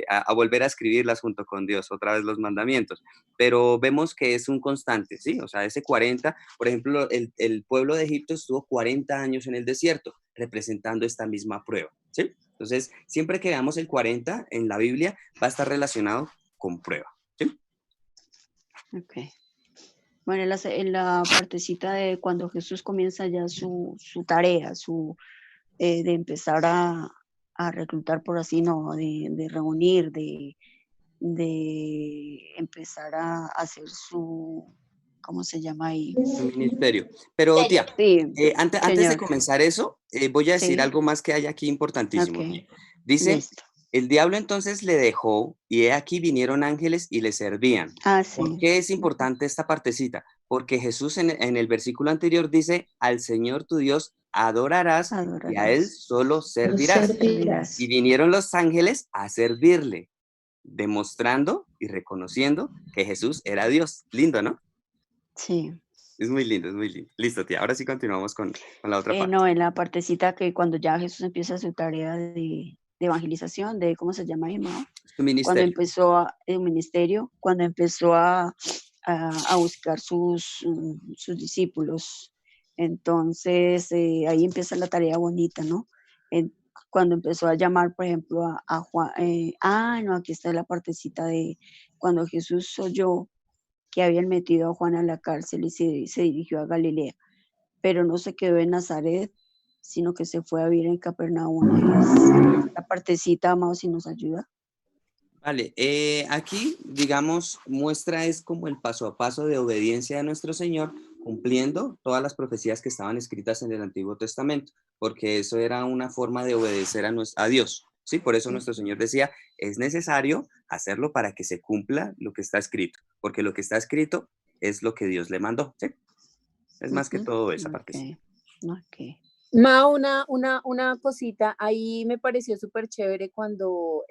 a volver a escribirlas junto con Dios, otra vez los mandamientos. Pero vemos que es un constante, ¿sí? O sea, ese 40, por ejemplo, el pueblo de Egipto estuvo 40 años en el desierto, representando esta misma prueba, ¿sí? Entonces, siempre que veamos el 40 en la Biblia, va a estar relacionado con prueba, ¿sí? Ok. Bueno, en la partecita de cuando Jesús comienza ya su tarea, de empezar a reclutar, por así, no, de reunir, de empezar a hacer ¿cómo se llama ahí? Su ministerio. Pero, tía, Sí, antes de señor, comenzar eso, voy a decir sí, algo más que hay aquí importantísimo, ok, tía. Dice, listo. el diablo entonces le dejó y he aquí vinieron ángeles y le servían. Ah, ¿Por sí, qué es importante esta partecita? Porque Jesús en el versículo anterior dice, al Señor tu Dios adorarás y a Él adorarás, solo servirás. Y servirás. vinieron los ángeles a servirle, demostrando y reconociendo que Jesús era Dios. Lindo, ¿no? Sí. Es muy lindo, es muy lindo. Listo, tía. Ahora sí continuamos con la otra parte. No, en la partecita que cuando ya Jesús empieza su tarea de evangelización, ¿cómo se llama, hermano? Su Cuando ministerio. empezó el ministerio, cuando empezó a buscar sus discípulos. Entonces, ahí empieza la tarea bonita, ¿no? Cuando empezó a llamar, por ejemplo, a Juan, no, aquí está la partecita de cuando Jesús oyó que habían metido a Juan a la cárcel y se dirigió a Galilea, pero no se quedó en Nazaret, sino que se fue a vivir en Capernaum. La partecita, amado, si nos ayuda. Vale, aquí, digamos, muestra es como el paso a paso de obediencia de nuestro Señor, cumpliendo todas las profecías que estaban escritas en el Antiguo Testamento, porque eso era una forma de obedecer a Dios, ¿sí? Por eso nuestro Señor decía, es necesario hacerlo para que se cumpla lo que está escrito, porque lo que está escrito es lo que Dios le mandó, ¿sí? Es más que todo esa partecita. Ok. Ma, una cosita, ahí me pareció súper chévere cuando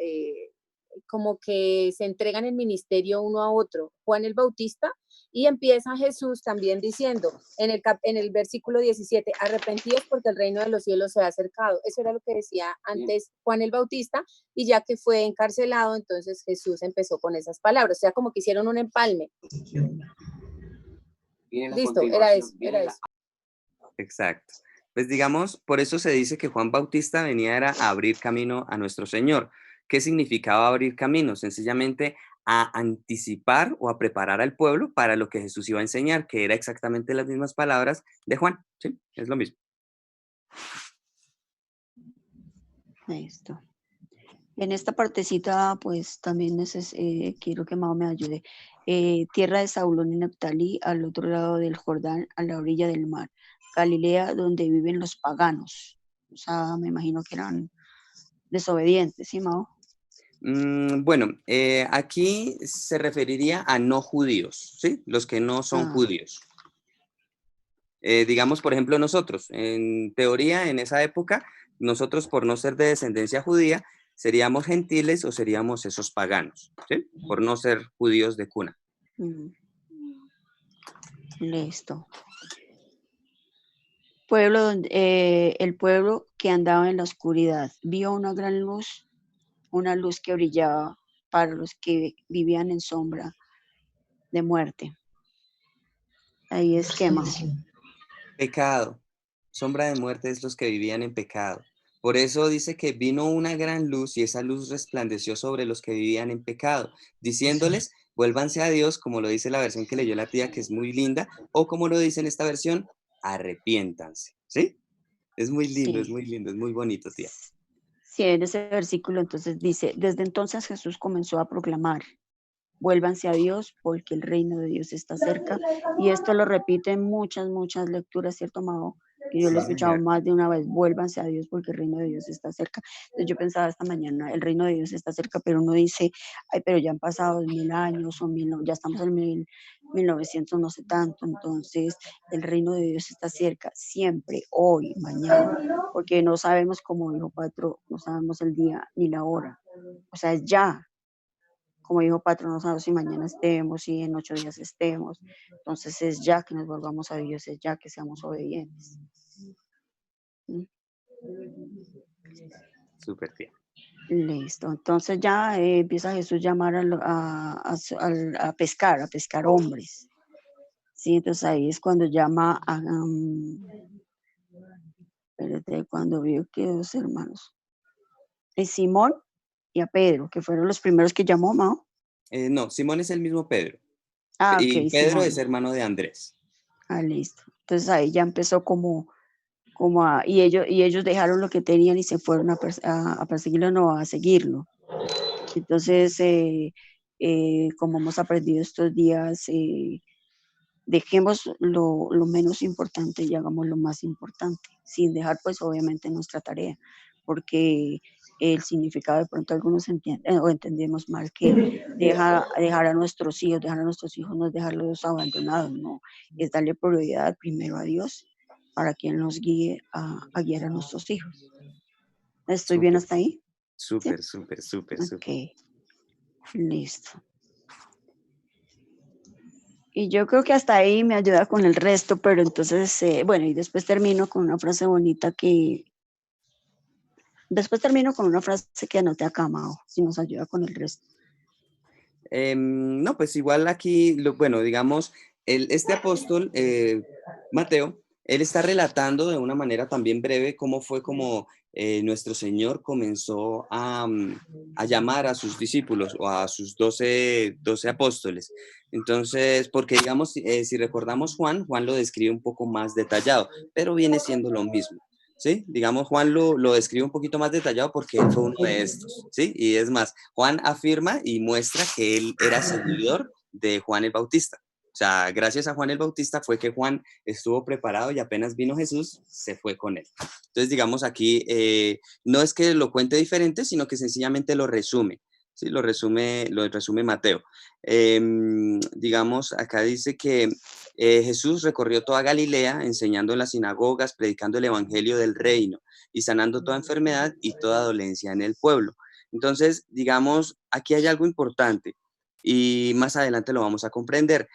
como que se entregan el ministerio uno a otro, Juan el Bautista, y empieza Jesús también diciendo en el versículo 17, arrepentidos porque el reino de los cielos se ha acercado. Eso era lo que decía antes Juan el Bautista, y ya que fue encarcelado, entonces Jesús empezó con esas palabras, o sea, como que hicieron un empalme. Listo, era eso. Exacto. Pues digamos, por eso se dice que Juan Bautista venía era a abrir camino a nuestro Señor. ¿Qué significaba abrir camino? Sencillamente a anticipar o a preparar al pueblo para lo que Jesús iba a enseñar, que era exactamente las mismas palabras de Juan. Sí, es lo mismo. Listo. En esta partecita, pues también quiero que Mao me ayude. Tierra de Zabulón y Neftalí, al otro lado del Jordán, a la orilla del mar. Galilea, donde viven los paganos. O sea, me imagino que eran desobedientes, ¿sí, Mao? Bueno, aquí se referiría a no judíos, ¿sí? Los que no son judíos. Digamos, por ejemplo, nosotros, en teoría, en esa época, nosotros por no ser de descendencia judía, seríamos gentiles o seríamos esos paganos, ¿sí? Por no ser judíos de cuna. Listo. El pueblo que andaba en la oscuridad vio una gran luz, una luz que brillaba para los que vivían en sombra de muerte. Ahí esquema. Pecado. Sombra de muerte es los que vivían en pecado. Por eso dice que vino una gran luz y esa luz resplandeció sobre los que vivían en pecado, diciéndoles, vuélvanse a Dios, como lo dice la versión que leyó la tía, que es muy linda, o como lo dice en esta versión, arrepiéntanse. ¿Sí? Es muy lindo, es muy lindo, es muy bonito, tía. Sí, en ese versículo entonces dice, desde entonces Jesús comenzó a proclamar, vuélvanse a Dios porque el reino de Dios está cerca. Y esto lo repite en muchas lecturas, ¿cierto, Mago? Que yo lo he escuchado más de una vez, vuélvanse a Dios porque el reino de Dios está cerca. Entonces yo pensaba esta mañana, el reino de Dios está cerca, pero uno dice, ay, pero ya han pasado 1000 años, o ya estamos en 1900, no sé tanto, entonces el reino de Dios está cerca, siempre, hoy, mañana, porque no sabemos, como dijo Patro, no sabemos el día ni la hora, o sea, es ya. Como dijo Patro, no sabemos si mañana estemos, si en 8 días estemos. Entonces es ya que nos volvamos a Dios, es ya que seamos obedientes. Súper bien. Listo. Entonces ya empieza Jesús a llamar a pescar hombres. Sí, entonces ahí es cuando llama a, espérate, cuando vio que dos hermanos, Simón y a Pedro, que fueron los primeros que llamó, ¿no? No, Simón es el mismo Pedro. Ah, Y ok, Pedro Simón. es hermano de Andrés. Ah, listo. Entonces ahí ya empezó y ellos dejaron lo que tenían y se fueron a perseguirlo, no, a seguirlo. Entonces, como hemos aprendido estos días, dejemos lo menos importante y hagamos lo más importante, sin dejar pues obviamente nuestra tarea, porque el significado de pronto algunos entienden o entendemos mal que dejar a nuestros hijos no es dejarlos abandonados, no, es darle prioridad primero a Dios para que Él nos guíe a guiar a nuestros hijos. ¿Estoy bien Súper, hasta ahí? súper, súper, súper, súper. Ok, listo. Y yo creo que hasta ahí me ayuda con el resto, pero entonces, bueno, y después termino con una frase bonita que anoté acá, Mao, si nos ayuda con el resto. No, pues igual aquí, bueno, digamos, este apóstol, Mateo, él está relatando de una manera también breve cómo fue como nuestro Señor comenzó a llamar a sus discípulos o a sus 12 apóstoles. Entonces, porque digamos, si recordamos Juan lo describe un poco más detallado, pero viene siendo lo mismo. ¿Sí? Digamos, Juan lo describe un poquito más detallado porque él fue uno de estos, ¿sí? Y es más, Juan afirma y muestra que él era seguidor de Juan el Bautista. O sea, gracias a Juan el Bautista fue que Juan estuvo preparado y apenas vino Jesús, se fue con él. Entonces, digamos, aquí no es que lo cuente diferente, sino que sencillamente lo resume. Sí, lo resume Mateo. Digamos, acá dice que Jesús recorrió toda Galilea, enseñando en las sinagogas, predicando el evangelio del reino y sanando toda enfermedad y toda dolencia en el pueblo. Entonces, digamos, aquí hay algo importante y más adelante lo vamos a comprender.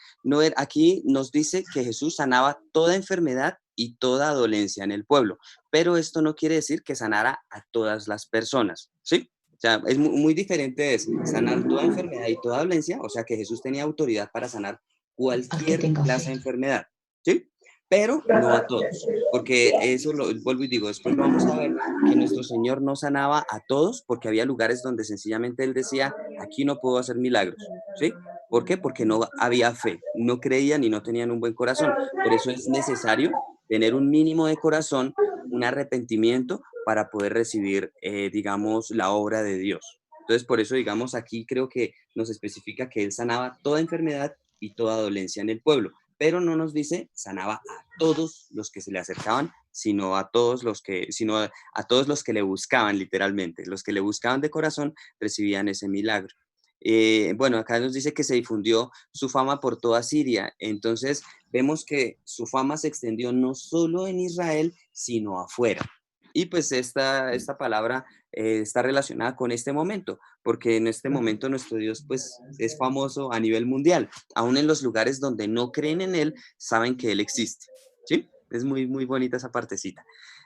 Aquí nos dice que Jesús sanaba toda enfermedad y toda dolencia en el pueblo, pero esto no quiere decir que sanara a todas las personas, ¿sí? O sea, es muy diferente es sanar toda enfermedad y toda dolencia, o sea que Jesús tenía autoridad para sanar cualquier clase de enfermedad, ¿sí? Pero no a todos, porque eso lo vuelvo y digo, después lo vamos a ver, que nuestro Señor no sanaba a todos porque había lugares donde sencillamente Él decía, aquí no puedo hacer milagros, ¿sí? ¿Por qué? Porque no había fe, no creían y no tenían un buen corazón. Por eso es necesario tener un mínimo de corazón, un arrepentimiento para poder recibir, digamos, la obra de Dios. Entonces, por eso, digamos, aquí creo que nos especifica que Él sanaba toda enfermedad y toda dolencia en el pueblo, pero no nos dice sanaba a todos los que se le acercaban, sino a todos los que le buscaban literalmente, los que le buscaban de corazón recibían ese milagro. Bueno, acá nos dice que se difundió su fama por toda Siria, entonces vemos que su fama se extendió no solo en Israel, sino afuera. Y pues esta palabra está relacionada con este momento, porque en este momento nuestro Dios pues es famoso a nivel mundial. Aún en los lugares donde no creen en Él, saben que Él existe. ¿Sí? Es muy, muy bonita esa partecita.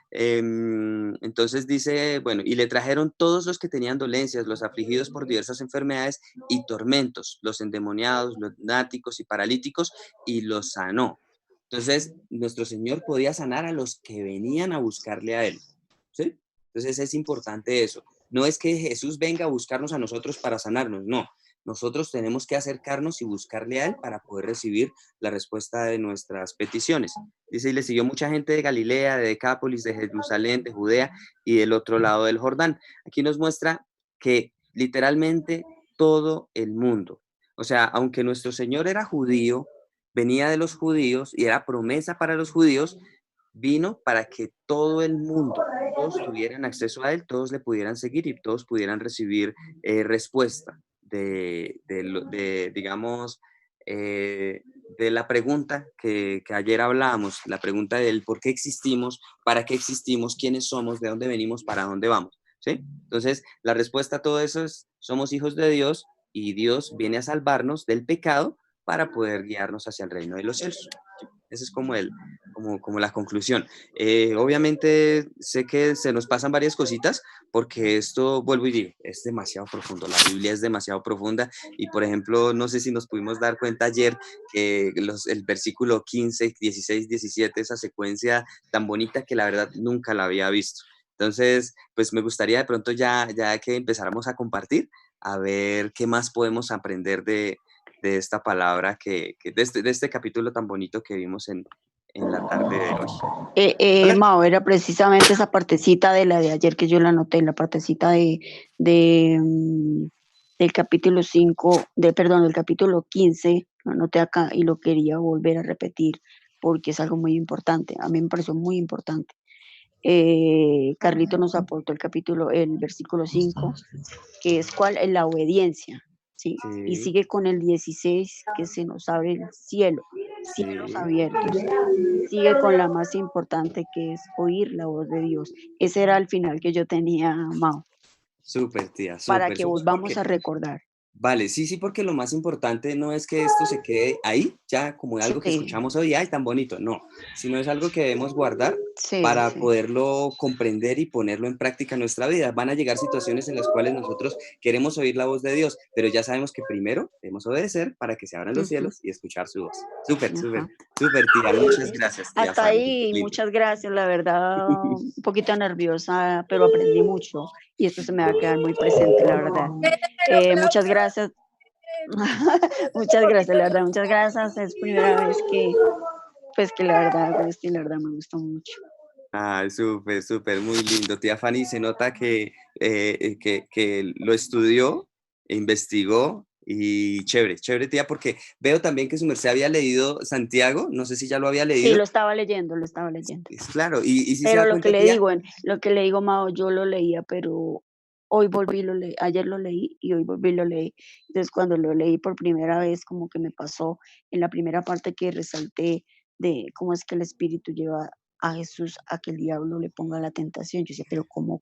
Entonces dice, bueno, y le trajeron todos los que tenían dolencias, los afligidos por diversas enfermedades y tormentos, los endemoniados, los lunáticos y paralíticos, y los sanó. Entonces, nuestro Señor podía sanar a los que venían a buscarle a Él. ¿Sí? Entonces es importante eso. No es que Jesús venga a buscarnos a nosotros para sanarnos, no. Nosotros tenemos que acercarnos y buscarle a Él para poder recibir la respuesta de nuestras peticiones. Dice, y le siguió mucha gente de Galilea, de Decápolis, de Jerusalén, de Judea y del otro lado del Jordán. Aquí nos muestra que literalmente todo el mundo, o sea, aunque nuestro Señor era judío, venía de los judíos y era promesa para los judíos, vino para que todo el mundo, todos tuvieran acceso a Él, todos le pudieran seguir y todos pudieran recibir respuesta digamos, de la pregunta que ayer hablábamos, la pregunta del por qué existimos, para qué existimos, quiénes somos, de dónde venimos, para dónde vamos, ¿sí? Entonces, la respuesta a todo eso es, somos hijos de Dios y Dios viene a salvarnos del pecado para poder guiarnos hacia el reino de los cielos. Eso es como, como la conclusión. Obviamente sé que se nos pasan varias cositas porque esto, vuelvo y digo, es demasiado profundo. La Biblia es demasiado profunda y, por ejemplo, no sé si nos pudimos dar cuenta ayer que el versículo 15, 16, 17, esa secuencia tan bonita que la verdad nunca la había visto. Entonces, pues me gustaría de pronto ya que empezáramos a compartir, a ver qué más podemos aprender de esta palabra, de este capítulo tan bonito que vimos en la tarde de hoy. ¿Vale? Mao, era precisamente esa partecita de la de ayer que yo la anoté, la partecita del capítulo 5, del capítulo 15, lo anoté acá y lo quería volver a repetir porque es algo muy importante. A mí me pareció muy importante. Carlito nos aportó el versículo 5, que es ¿cuál? La obediencia, ¿sí? Y Sí, sigue con el 16, que se nos abre el cielo, cielos sí. abiertos. Sigue con la más importante, que es oír la voz de Dios. Ese era el final que yo tenía, Mao, Súper, tía, para súper, que súper, volvamos porque a recordar. vale, sí, porque lo más importante no es que esto se quede ahí, ya como algo que Sí, escuchamos hoy, ay, tan bonito, no, sino es algo que debemos guardar sí, para sí. poderlo comprender y ponerlo en práctica en nuestra vida. Van a llegar situaciones en las cuales nosotros queremos oír la voz de Dios, pero ya sabemos que primero debemos obedecer para que se abran los Ujú, cielos y escuchar su voz. Súper, súper, ajá. súper, tía, muchas gracias, tía Hasta Fanny, ahí, lindo. muchas gracias, la verdad, un poquito nerviosa, pero aprendí mucho y esto se me va a quedar muy presente, la verdad. Muchas gracias, muchas gracias, la verdad, muchas gracias. Es primera vez que la verdad hago esto y la verdad me gustó mucho. Ah, súper, súper, muy lindo. Tía Fanny, se nota que lo estudió, investigó y chévere, chévere, tía, porque veo también que su merced había leído Santiago, no sé si ya lo había Sí, leído. lo estaba leyendo, lo estaba leyendo. Es claro, y si se Pero da cuenta, tía, lo que le digo, Mao, yo lo leía, pero hoy volví y lo leí, ayer lo leí y hoy volví y lo leí. Entonces, cuando lo leí por primera vez, como que me pasó en la primera parte que resalté de cómo es que el Espíritu lleva a Jesús a que el diablo le ponga la tentación. Yo decía, pero ¿cómo?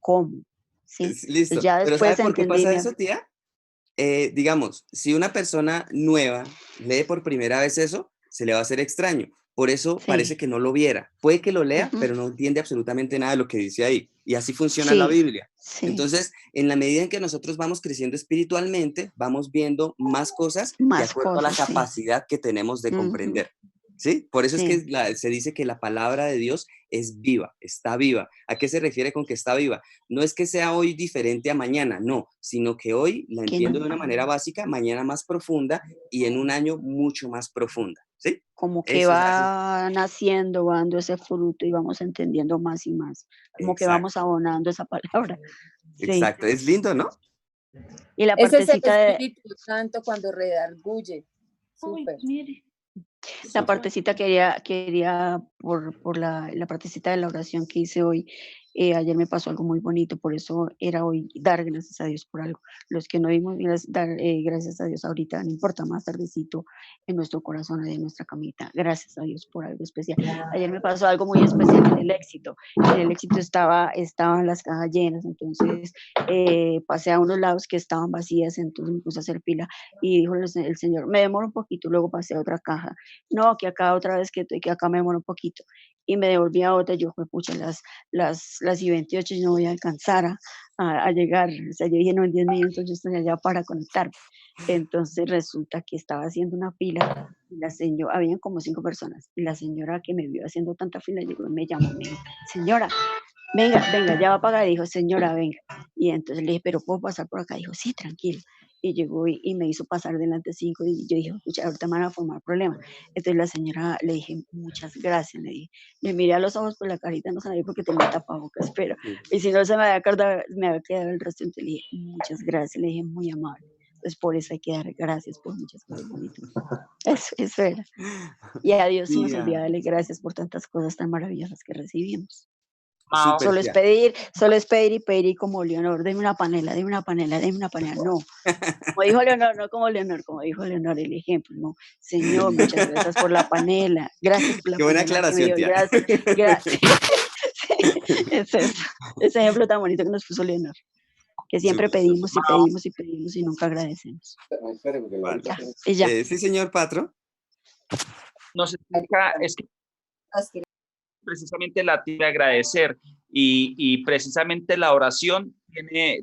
¿Sí? Entonces listo. ya Pero ¿sabe después por qué entendí, pasa eso, tía? Digamos, si una persona nueva lee por primera vez eso, se le va a hacer extraño. Por eso parece sí, que no lo viera. Puede que lo lea, ujú, pero no entiende absolutamente nada de lo que dice ahí. Y así funciona la sí, Biblia. sí, Entonces, en la medida en que nosotros vamos creciendo espiritualmente, vamos viendo más cosas de más acuerdo a la cosas, sí, capacidad que tenemos de ujú, comprender. ¿Sí? Por eso es que sí, se dice que la palabra de Dios es viva, está viva. ¿A qué se refiere con que está viva? No es que sea hoy diferente a mañana, no, sino que hoy la que entiendo de una manera básica, mañana más profunda y en un año mucho más profunda, ¿sí? como que Eso es así. va naciendo, va dando ese fruto y vamos entendiendo más y más, como que vamos Exacto, abonando esa palabra. Sí. exacto. Es lindo, ¿no? Y la Ese es el partecita de, Espíritu Santo cuando redarguye. Uy, Súper. mire. la Súper. partecita quería por la partecita de la oración que hice hoy. Ayer me pasó algo muy bonito, por eso era hoy dar gracias a Dios por algo. Los que no dimos dar gracias a Dios ahorita, no importa, más tardecito en nuestro corazón, en nuestra camita. Gracias a Dios por algo especial. Ayer me pasó algo muy especial en el éxito. En el éxito estaban las cajas llenas, entonces pasé a unos lados que estaban vacías, entonces me puse a hacer fila y dijo el Señor, me demoro un poquito, luego pasé a otra caja. No, que acá otra vez que acá me demoro un poquito. Y me devolví a otra, yo fue pucha, las I-28 yo no voy a alcanzar a llegar. O sea, yo dije, no, en 10 minutos yo estoy allá para conectarme. Entonces resulta que estaba haciendo una fila y la señora, habían como 5 personas, y la señora que me vio haciendo tanta fila llegó y me llamó, me dijo, señora, venga, ya va a pagar. Y dijo, señora, venga. Y entonces le dije, pero ¿puedo pasar por acá? Dijo, sí, tranquilo. Y llegó y me hizo pasar delante 5 y yo dije, pucha, ahorita me van a formar problemas. Entonces la señora le dije, muchas gracias, le dije. Le miré a los ojos por la carita, no sabía porque tenía tapabocas, pero, Sí. y si no se me había quedado el resto, entonces le dije, muchas gracias, le dije, muy amable. Entonces por eso hay que dar gracias por muchas cosas bonitas. Eso era. Y a Dios se nos Tía, olvida darle gracias por tantas cosas tan maravillosas que recibimos. súper, tía. Solo es pedir y pedir y como Leonor, deme una panela, deme una panela, deme una panela. No, como dijo Leonor, no como Leonor, como dijo Leonor, el ejemplo, no. Señor, muchas gracias por la panela, gracias por la Qué buena panela que me aclaración, dio, tía. gracias. Sí, es eso, ese ejemplo tan bonito que nos puso Leonor, que siempre Súper, pedimos y pedimos y pedimos y nunca agradecemos. vale. Ya, y ya. Sí, señor Patro. Nos explica, es que precisamente la tiene agradecer y precisamente la oración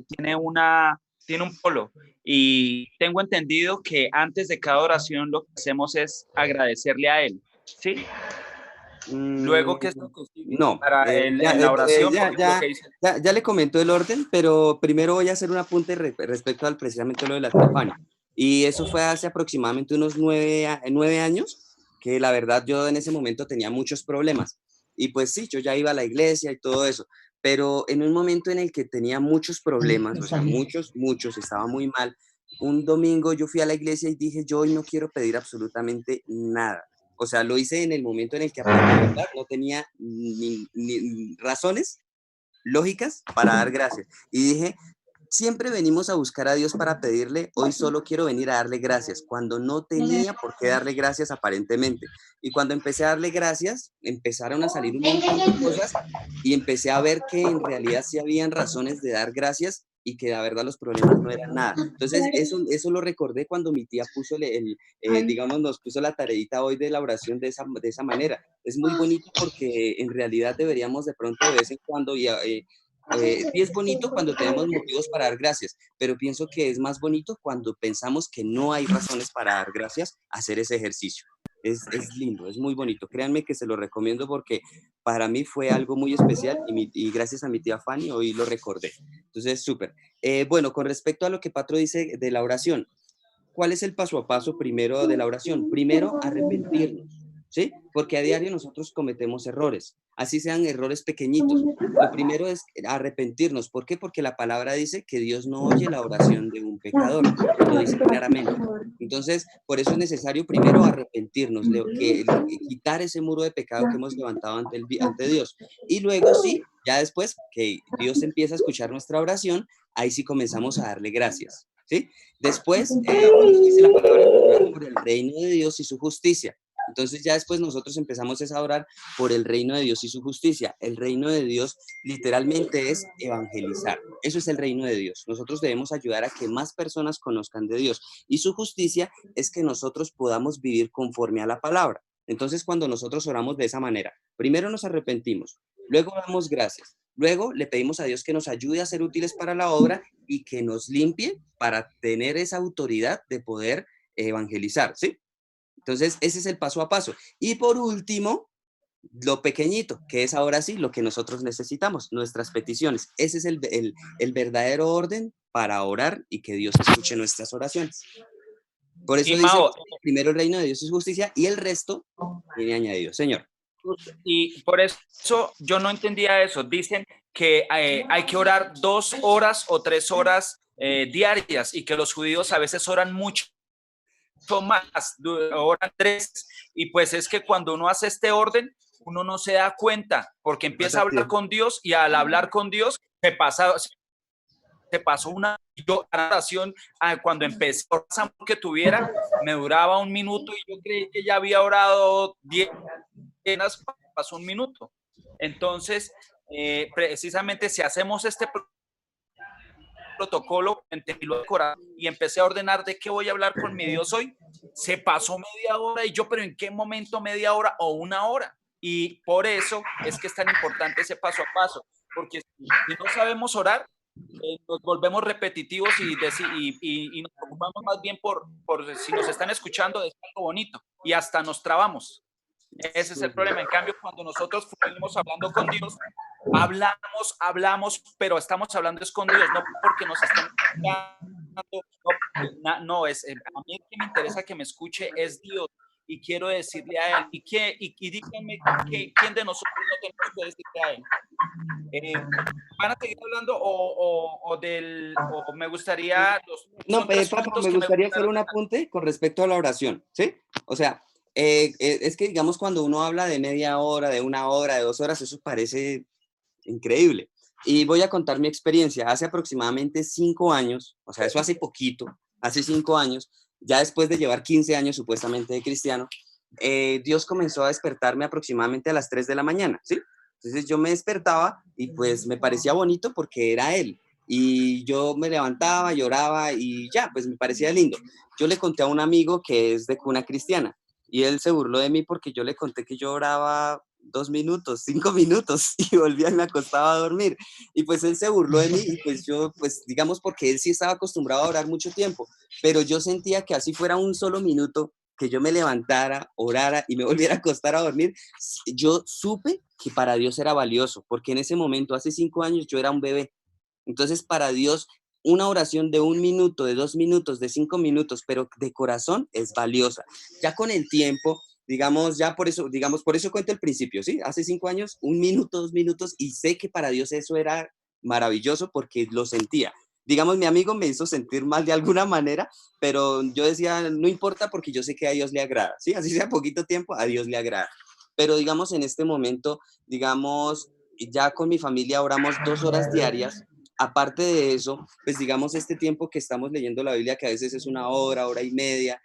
tiene un polo y tengo entendido que antes de cada oración lo que hacemos es agradecerle a él, ¿sí? Luego, ¿qué es lo que sigue No, en la oración? Porque lo que dice... ya le comento el orden, pero primero voy a hacer un apunte respecto al precisamente lo de la tía Fanny. Y eso fue hace aproximadamente unos 9 años, que la verdad yo en ese momento tenía muchos problemas. Y pues sí, yo ya iba a la iglesia y todo eso, pero en un momento en el que tenía muchos problemas, o sea, muchos, estaba muy mal, un domingo yo fui a la iglesia y dije, yo hoy no quiero pedir absolutamente nada. O sea, lo hice en el momento en el que aprendí a orar, no tenía ni razones lógicas para dar gracias. Y dije, siempre venimos a buscar a Dios para pedirle, hoy solo quiero venir a darle gracias, cuando no tenía por qué darle gracias aparentemente. Y cuando empecé a darle gracias, empezaron a salir un montón de cosas y empecé a ver que en realidad sí habían razones de dar gracias y que la verdad los problemas no eran nada. Entonces eso lo recordé cuando mi tía puso digamos, nos puso la tareita hoy de la oración de esa manera. Es muy bonito porque en realidad deberíamos de pronto de vez en cuando sí es bonito cuando tenemos motivos para dar gracias, pero pienso que es más bonito cuando pensamos que no hay razones para dar gracias, hacer ese ejercicio. Es lindo, es muy bonito. Créanme que se lo recomiendo porque para mí fue algo muy especial y gracias a mi tía Fanny hoy lo recordé. Entonces, súper. Bueno, con respecto a lo que Patro dice de la oración, ¿cuál es el paso a paso primero de la oración? Primero, arrepentirnos, ¿sí? Porque a diario nosotros cometemos errores, así sean errores pequeñitos. Lo primero es arrepentirnos. ¿Por qué? Porque la palabra dice que Dios no oye la oración de un pecador, lo dice claramente. Entonces, por eso es necesario primero arrepentirnos, quitar ese muro de pecado que hemos levantado ante Dios. Y luego sí, ya después que Dios empieza a escuchar nuestra oración, ahí sí comenzamos a darle gracias, ¿sí? Después, dice la palabra por el reino de Dios y su justicia. Entonces ya después nosotros empezamos a orar por el reino de Dios y su justicia. El reino de Dios literalmente es evangelizar. Eso es el reino de Dios. Nosotros debemos ayudar a que más personas conozcan de Dios. Y su justicia es que nosotros podamos vivir conforme a la palabra. Entonces cuando nosotros oramos de esa manera, primero nos arrepentimos, luego damos gracias, luego le pedimos a Dios que nos ayude a ser útiles para la obra y que nos limpie para tener esa autoridad de poder evangelizar, ¿sí? Entonces, ese es el paso a paso. Y por último, lo pequeñito, que es ahora sí lo que nosotros necesitamos, nuestras peticiones. Ese es el verdadero orden para orar y que Dios escuche nuestras oraciones. Por eso dice, primero el reino de Dios y su justicia y el resto viene añadido. Señor. Y por eso yo no entendía eso. Dicen que hay que orar 2 horas o 3 horas diarias y que los judíos a veces oran mucho más, oran 3, y pues es que cuando uno hace este orden, uno no se da cuenta, porque empieza a hablar con Dios y al hablar con Dios se pasó una oración. Cuando empecé a orar que tuviera, me duraba 1 minuto y yo creí que ya había orado 10, pasó 1 minuto. Entonces, precisamente si hacemos este protocolo y empecé a ordenar de qué voy a hablar con mi Dios hoy, se pasó media hora y yo, pero ¿en qué momento media hora o 1 hora? Y por eso es que es tan importante ese paso a paso, porque si no sabemos orar, nos volvemos repetitivos y nos preocupamos más bien por si nos están escuchando, es algo bonito y hasta nos trabamos. Ese es el problema. En cambio, cuando nosotros fuimos hablando con Dios, hablamos, pero estamos hablando es con Dios, no porque nos estén escuchando. No, a mí el que me interesa que me escuche es Dios y quiero decirle a Él. Y díganme quién de nosotros no tenemos que decirle a Él. ¿Van a seguir hablando o me gustaría... No, Paco, me gustaría hacer un apunte con respecto a la oración, ¿sí? O sea, es que digamos cuando uno habla de media hora, de 1 hora, de 2 horas, eso parece increíble. Y voy a contar mi experiencia. Hace aproximadamente 5 años, o sea, eso hace poquito, hace 5 años, ya después de llevar 15 años supuestamente de cristiano, Dios comenzó a despertarme aproximadamente a las 3 de la mañana, ¿sí? Entonces yo me despertaba y pues me parecía bonito porque era Él. Y yo me levantaba, lloraba y ya, pues me parecía lindo. Yo le conté a un amigo que es de cuna cristiana y él se burló de mí porque yo le conté que yo oraba 2 minutos, 5 minutos y volvía y me acostaba a dormir. Y pues él se burló de mí y pues yo, pues digamos, porque él sí estaba acostumbrado a orar mucho tiempo, pero yo sentía que así fuera un solo minuto, que yo me levantara, orara y me volviera a acostar a dormir, yo supe que para Dios era valioso, porque en ese momento, hace 5 años, yo era un bebé. Entonces, para Dios, una oración de 1 minuto, de 2 minutos, de 5 minutos, pero de corazón es valiosa. Ya con el tiempo, digamos, ya por eso, digamos, por eso cuento el principio, ¿sí? Hace 5 años, 1 minuto, 2 minutos, y sé que para Dios eso era maravilloso porque lo sentía. Digamos, mi amigo me hizo sentir mal de alguna manera, pero yo decía, no importa porque yo sé que a Dios le agrada, ¿sí? Así sea poquito tiempo, a Dios le agrada. Pero digamos, en este momento, digamos, ya con mi familia oramos 2 horas diarias. Aparte de eso, pues digamos este tiempo que estamos leyendo la Biblia, que a veces es 1 hora, hora y media,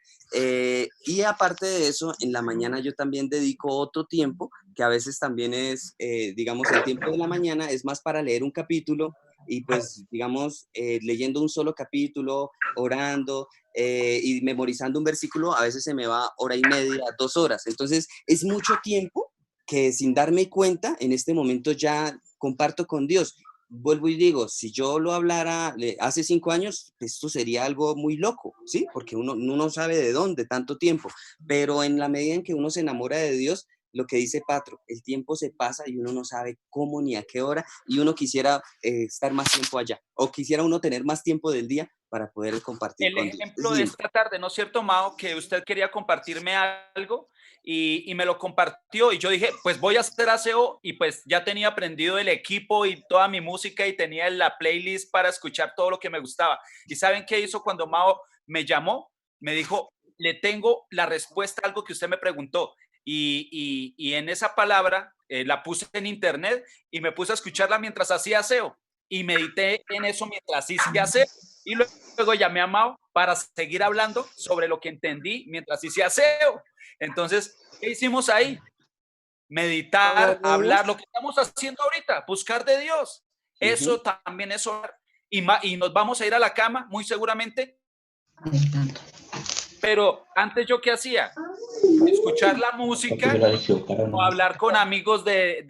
y aparte de eso, en la mañana yo también dedico otro tiempo, que a veces también es, digamos, el tiempo de la mañana es más para leer un capítulo y pues, digamos, leyendo un solo capítulo, orando y memorizando un versículo, a veces se me va hora y media, 2 horas. Entonces, es mucho tiempo que sin darme cuenta, en este momento ya comparto con Dios. Vuelvo y digo, si yo lo hablara hace 5 años, esto sería algo muy loco, ¿sí? Porque uno no sabe de dónde tanto tiempo, pero en la medida en que uno se enamora de Dios, lo que dice Patro, el tiempo se pasa y uno no sabe cómo ni a qué hora y uno quisiera estar más tiempo allá o quisiera uno tener más tiempo del día para poder compartir El con Dios. Es ejemplo de lindo. esta tarde, ¿no es cierto, Mao? Que usted quería compartirme algo y me lo compartió y yo dije, pues voy a hacer aseo y pues ya tenía aprendido el equipo y toda mi música y tenía la playlist para escuchar todo lo que me gustaba. ¿Y saben qué hizo cuando Mao me llamó? Me dijo, le tengo la respuesta a algo que usted me preguntó. Y en esa palabra la puse en internet y me puse a escucharla mientras hacía aseo y medité en eso mientras hice aseo. Y luego llamé a Mao para seguir hablando sobre lo que entendí mientras hice aseo. Entonces, ¿qué hicimos ahí? Meditar, hablar, lo que estamos haciendo ahorita, buscar de Dios. Eso también es orar. Y nos vamos a ir a la cama, muy seguramente. Pero antes yo, ¿qué hacía? Escuchar la música o hablar con amigos de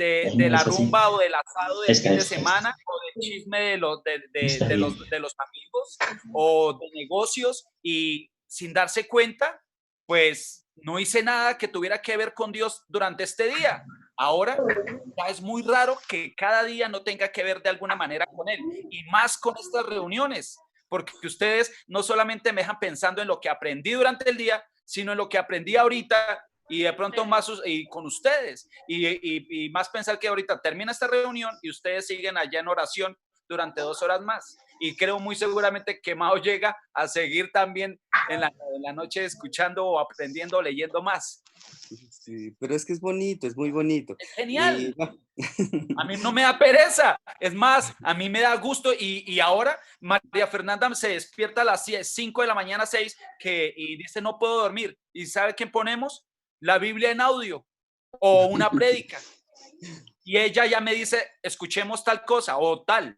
la rumba o del asado del fin de semana o del chisme de los amigos o de negocios y sin darse cuenta, pues no hice nada que tuviera que ver con Dios durante este día. Ahora ya es muy raro que cada día no tenga que ver de alguna manera con Él y más con estas reuniones, porque ustedes no solamente me dejan pensando en lo que aprendí durante el día, sino en lo que aprendí ahorita y de pronto más y con ustedes y más pensar que ahorita termina esta reunión y ustedes siguen allá en oración durante 2 horas más y creo muy seguramente que Mao llega a seguir también en la noche escuchando o aprendiendo o leyendo más. Sí, pero es que es bonito, es muy bonito. Es genial. Y, no. A mí no me da pereza, es más, a mí me da gusto y ahora María Fernanda se despierta a las 5 de la mañana, 6, y dice no puedo dormir. ¿Y sabe quién ponemos? La Biblia en audio o una prédica. Y ella ya me dice, escuchemos tal cosa o tal,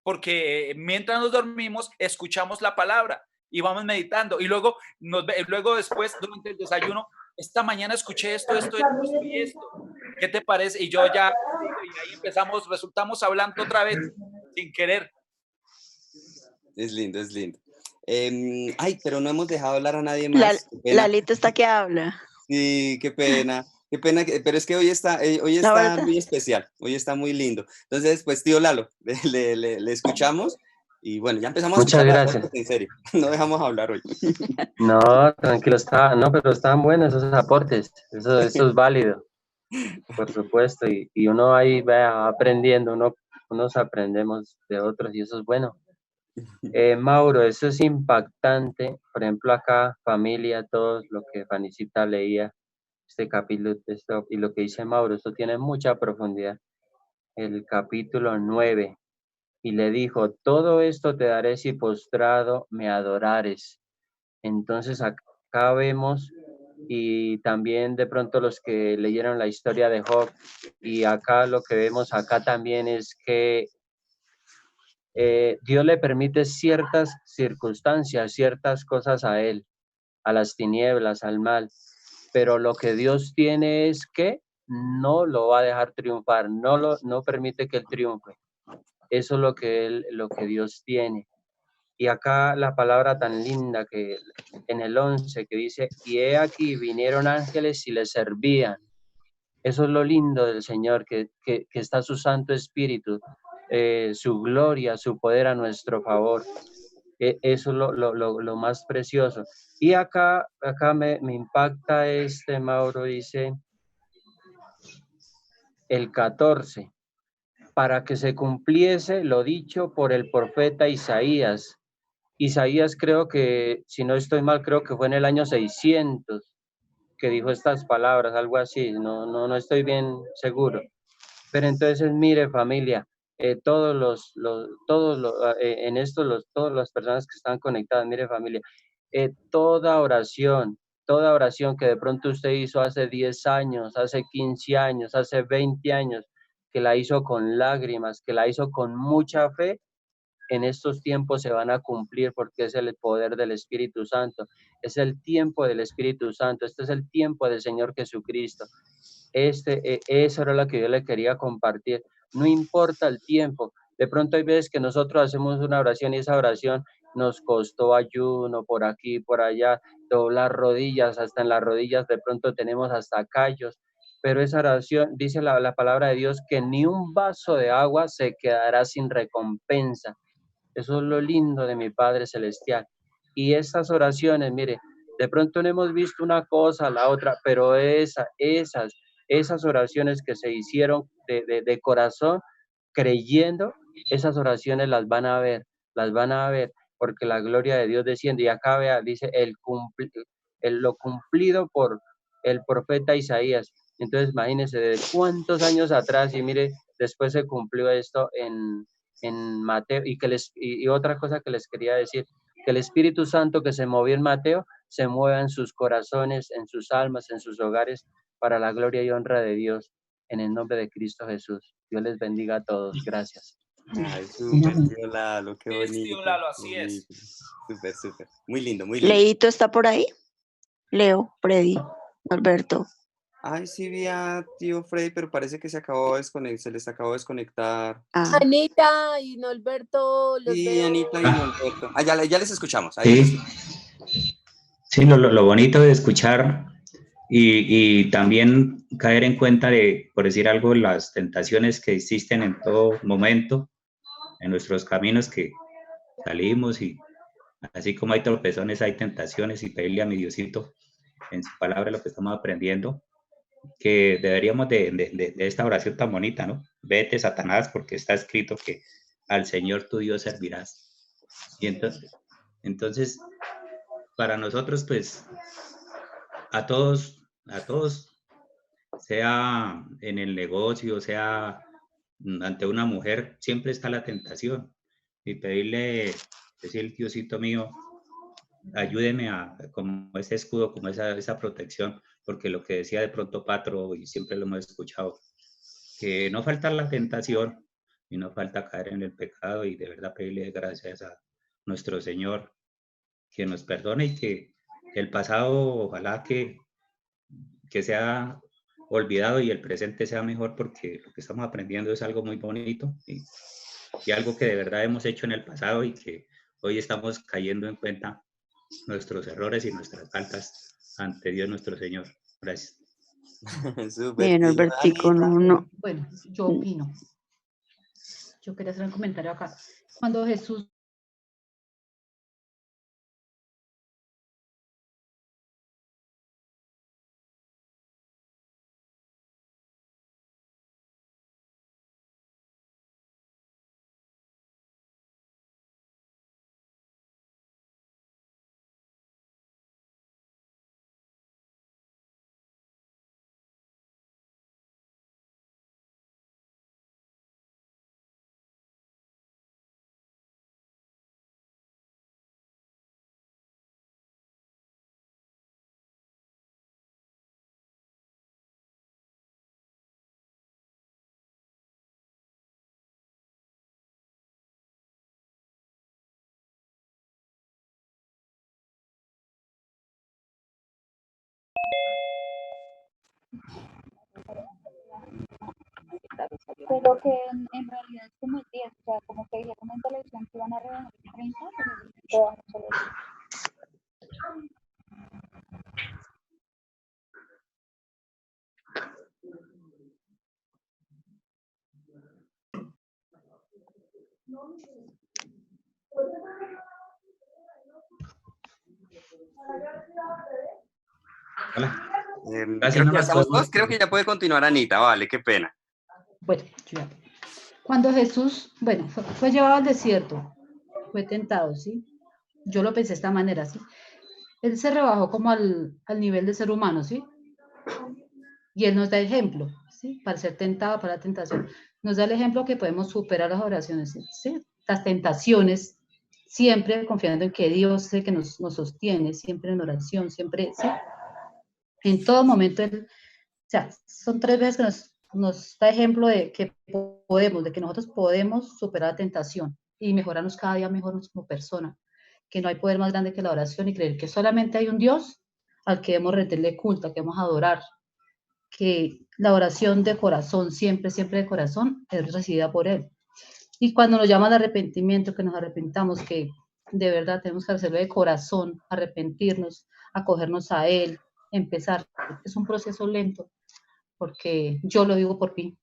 porque mientras nos dormimos, escuchamos la palabra y vamos meditando. Y luego, luego después, durante el desayuno, esta mañana escuché esto y esto. ¿Qué te parece? Y yo ya, y ahí empezamos, resultamos hablando otra vez sin querer. Es lindo, es lindo. Ay, pero no hemos dejado hablar a nadie más. Qué pena. Lalita está que habla. Sí, qué pena. Qué pena, pero es que hoy está muy especial, hoy está muy lindo. Entonces, pues tío Lalo, le escuchamos y bueno, ya empezamos a Muchas escuchar gracias. en serio, no dejamos hablar hoy. No, tranquilo, pero estaban buenos esos aportes, eso es válido, por supuesto, y uno ahí va aprendiendo, unos aprendemos de otros y eso es bueno. Mauro, eso es impactante, por ejemplo acá, familia, todos lo que Fanicita leía, este capítulo, y lo que dice Mauro, esto tiene mucha profundidad. El capítulo 9, y le dijo, todo esto te daré si postrado me adorares. Entonces acá vemos, y también de pronto los que leyeron la historia de Job, y acá lo que vemos acá también es que Dios le permite ciertas circunstancias, ciertas cosas a él, a las tinieblas, al mal, pero lo que Dios tiene es que no lo va a dejar triunfar, no permite que él triunfe. Eso es lo que Dios tiene. Y acá la palabra tan linda que en el 11 que dice, y he aquí vinieron ángeles y le servían. Eso es lo lindo del Señor, que está su Santo Espíritu, su gloria, su poder a nuestro favor. Eso es lo más precioso. Y acá me impacta Mauro, dice el 14, para que se cumpliese lo dicho por el profeta Isaías. Isaías creo que, si no estoy mal, creo que fue en el año 600 que dijo estas palabras, algo así, no estoy bien seguro. Pero entonces, mire familia, todas las personas que están conectadas, mire familia, toda oración que de pronto usted hizo hace 10 años, hace 15 años, hace 20 años, que la hizo con lágrimas, que la hizo con mucha fe, en estos tiempos se van a cumplir porque es el poder del Espíritu Santo, es el tiempo del Espíritu Santo, este es el tiempo del Señor Jesucristo. Eso era lo que yo le quería compartir. No importa el tiempo. De pronto hay veces que nosotros hacemos una oración y esa oración nos costó ayuno por aquí, por allá, doblar rodillas, hasta en las rodillas de pronto tenemos hasta callos. Pero esa oración, dice la palabra de Dios, que ni un vaso de agua se quedará sin recompensa. Eso es lo lindo de mi Padre Celestial. Y estas oraciones, mire, de pronto no hemos visto una cosa, la otra, pero esas oraciones que se hicieron de corazón, creyendo, esas oraciones las van a ver, porque la gloria de Dios desciende. Y acá vea, dice, lo cumplido por el profeta Isaías. Entonces, imagínense, de cuántos años atrás, y mire, después se cumplió esto en Mateo, y otra cosa que les quería decir, que el Espíritu Santo que se movió en Mateo, se mueva en sus corazones, en sus almas, en sus hogares, para la gloria y honra de Dios, en el nombre de Cristo Jesús. Dios les bendiga a todos. Gracias. Ay, súper, tío Lalo, qué Es, bonito. tío Lalo, qué así es. bonito. Súper, súper. Muy lindo, muy lindo. Leito está por ahí. Leo, Freddy, Alberto. Ay, sí vi a tío Freddy, pero parece que se les acabó de desconectar. Ah, Anita y Norberto, los Sí, veo. Anita y Norberto. Ah, ya les escuchamos. Ahí Sí, los escuchamos. sí, lo bonito de escuchar y también caer en cuenta de, por decir algo, las tentaciones que existen en todo momento, en nuestros caminos que salimos y así como hay tropezones, hay tentaciones y pedirle a mi Diosito en su palabra lo que estamos aprendiendo, que deberíamos de esta oración tan bonita, ¿no? Vete, Satanás, porque está escrito que al Señor tu Dios servirás. Y entonces para nosotros, pues, a todos, sea en el negocio, sea ante una mujer, siempre está la tentación. Y pedirle, decir, Diosito mío, ayúdeme como ese escudo, como esa protección, porque lo que decía de pronto Patro, y siempre lo hemos escuchado, que no falta la tentación y no falta caer en el pecado, y de verdad pedirle gracias a nuestro Señor, que nos perdone y que el pasado, ojalá que sea olvidado y el presente sea mejor, porque lo que estamos aprendiendo es algo muy bonito y algo que de verdad hemos hecho en el pasado y que hoy estamos cayendo en cuenta nuestros errores y nuestras faltas ante Dios nuestro Señor. Gracias. Súper, bien, tío. Albertico, Anita. no. Bueno, yo opino. Yo quería hacer un comentario acá. Cuando Jesús Pero que en realidad es como el 10, o sea, como que dijeron en televisión que iban a rebajar el 30, pero lo van a solo el 10. Hola. Creo Casi que no ya nos estamos podemos todos, creo que ya puede continuar Anita, vale, qué pena. Bueno, cuando Jesús, bueno, fue llevado al desierto, fue tentado, ¿sí? Yo lo pensé de esta manera, ¿sí? Él se rebajó como al nivel de ser humano, ¿sí? Y Él nos da ejemplo, ¿sí? Para ser tentado, para la tentación. Nos da el ejemplo que podemos superar las oraciones, ¿sí? Las tentaciones, siempre confiando en que Dios es el que nos sostiene, siempre en oración, siempre, ¿sí? En todo momento, o sea, son 3 veces que nos da ejemplo de que podemos, de que nosotros podemos superar la tentación y mejorarnos cada día mejor como persona, que no hay poder más grande que la oración y creer que solamente hay un Dios al que debemos rendirle culto, al que debemos adorar, que la oración de corazón, siempre, siempre de corazón, es recibida por Él. Y cuando nos llama al arrepentimiento, que nos arrepentamos, que de verdad tenemos que hacerlo de corazón, arrepentirnos, acogernos a Él, empezar. Es un proceso lento, porque yo lo digo por mí,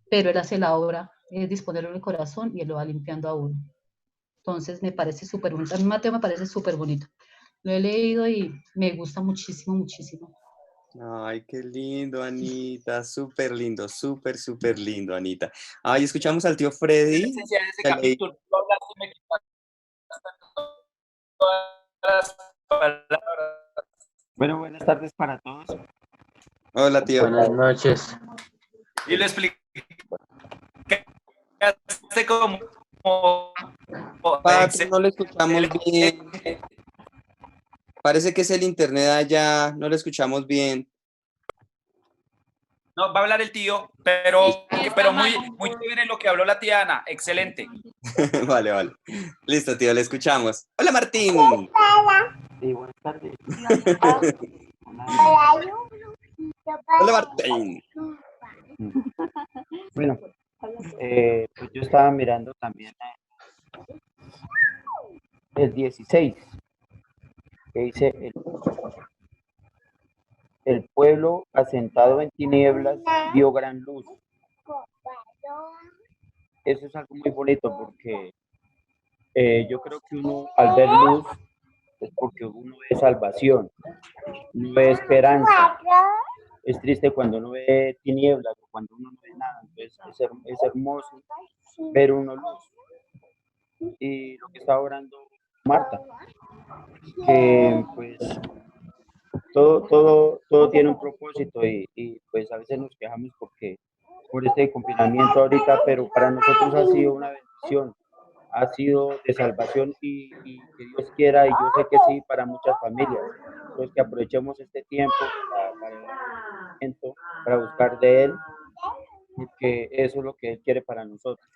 pero Él hace la obra, es disponerlo en el corazón y Él lo va limpiando a uno. Entonces me parece súper bonito. A mí Mateo me parece súper bonito. Lo he leído y me gusta muchísimo, muchísimo. Ay, qué lindo, Anita, súper lindo, súper, súper lindo, Anita. Ay, escuchamos al tío Freddy. Esencia de ese que leí- capítulo, tú hablaste y me quitaste todas las palabras. Bueno, buenas tardes para todos. Hola, tío. Buenas noches. Y lo explicaste como Papi, no lo escuchamos bien. Parece que es el internet allá, no lo escuchamos bien. No, va a hablar el tío, pero muy chévere lo que habló la tía Ana. Excelente. Vale, vale. Listo, tío, le escuchamos. Hola, Martín. Sí, buenas tardes. Hola, Martín. Bueno, pues yo estaba mirando también el 16, que dice, el pueblo asentado en tinieblas vio gran luz. Eso es algo muy bonito porque yo creo que uno al ver luz es porque uno ve salvación, uno ve esperanza. Es triste cuando uno ve tinieblas o cuando uno no ve nada. Entonces es hermoso ver uno luz. Y lo que está orando Marta, que pues todo tiene un propósito y pues a veces nos quejamos porque por este confinamiento ahorita, pero para nosotros ha sido una bendición, ha sido de salvación y que Dios quiera, y yo sé que sí, para muchas familias. Entonces que aprovechemos este tiempo para buscar de Él, porque eso es lo que Él quiere para nosotros.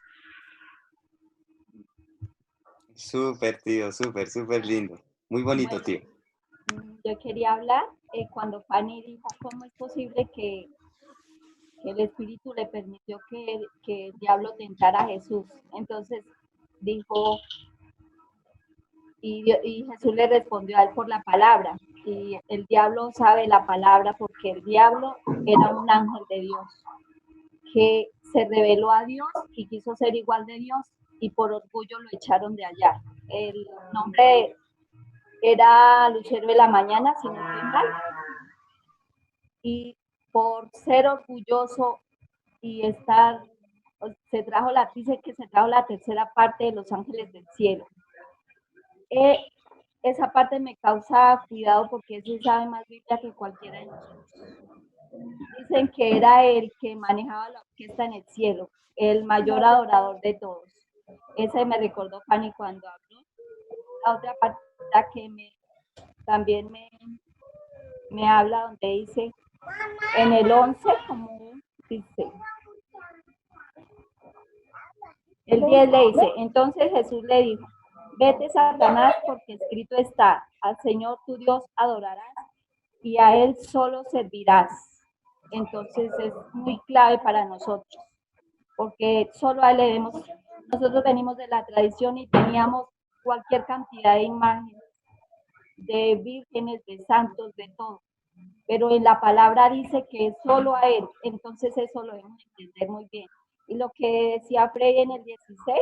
Súper, tío, súper, súper lindo. Muy bonito, tío. Yo quería hablar cuando Fanny dijo cómo es posible que el Espíritu le permitió que el diablo tentara a Jesús. Entonces dijo, y Jesús le respondió a él por la palabra. Y el diablo sabe la palabra porque el diablo era un ángel de Dios que se reveló a Dios y quiso ser igual de Dios y por orgullo lo echaron de allá. El nombre era Lucero de la Mañana, si no estoy mal. Y por ser orgulloso y se trajo dice que se trajo la tercera parte de los ángeles del cielo. Esa parte me causa cuidado porque ese sabe más Biblia que cualquiera de nosotros. Dicen que era el que manejaba la orquesta en el cielo, el mayor adorador de todos. Ese me recordó Fanny cuando habló. La otra parte que también me habla donde dice, en el 11, como dice, el 10 le dice, entonces Jesús le dijo, vete Satanás porque escrito está, al Señor tu Dios adorarás y a Él solo servirás. Entonces es muy clave para nosotros, porque solo a él le debemos. Nosotros venimos de la tradición y teníamos cualquier cantidad de imágenes, de vírgenes, de santos, de todo. Pero en la palabra dice que es solo a él, entonces eso lo debemos entender muy bien. Y lo que decía Frey en el 16,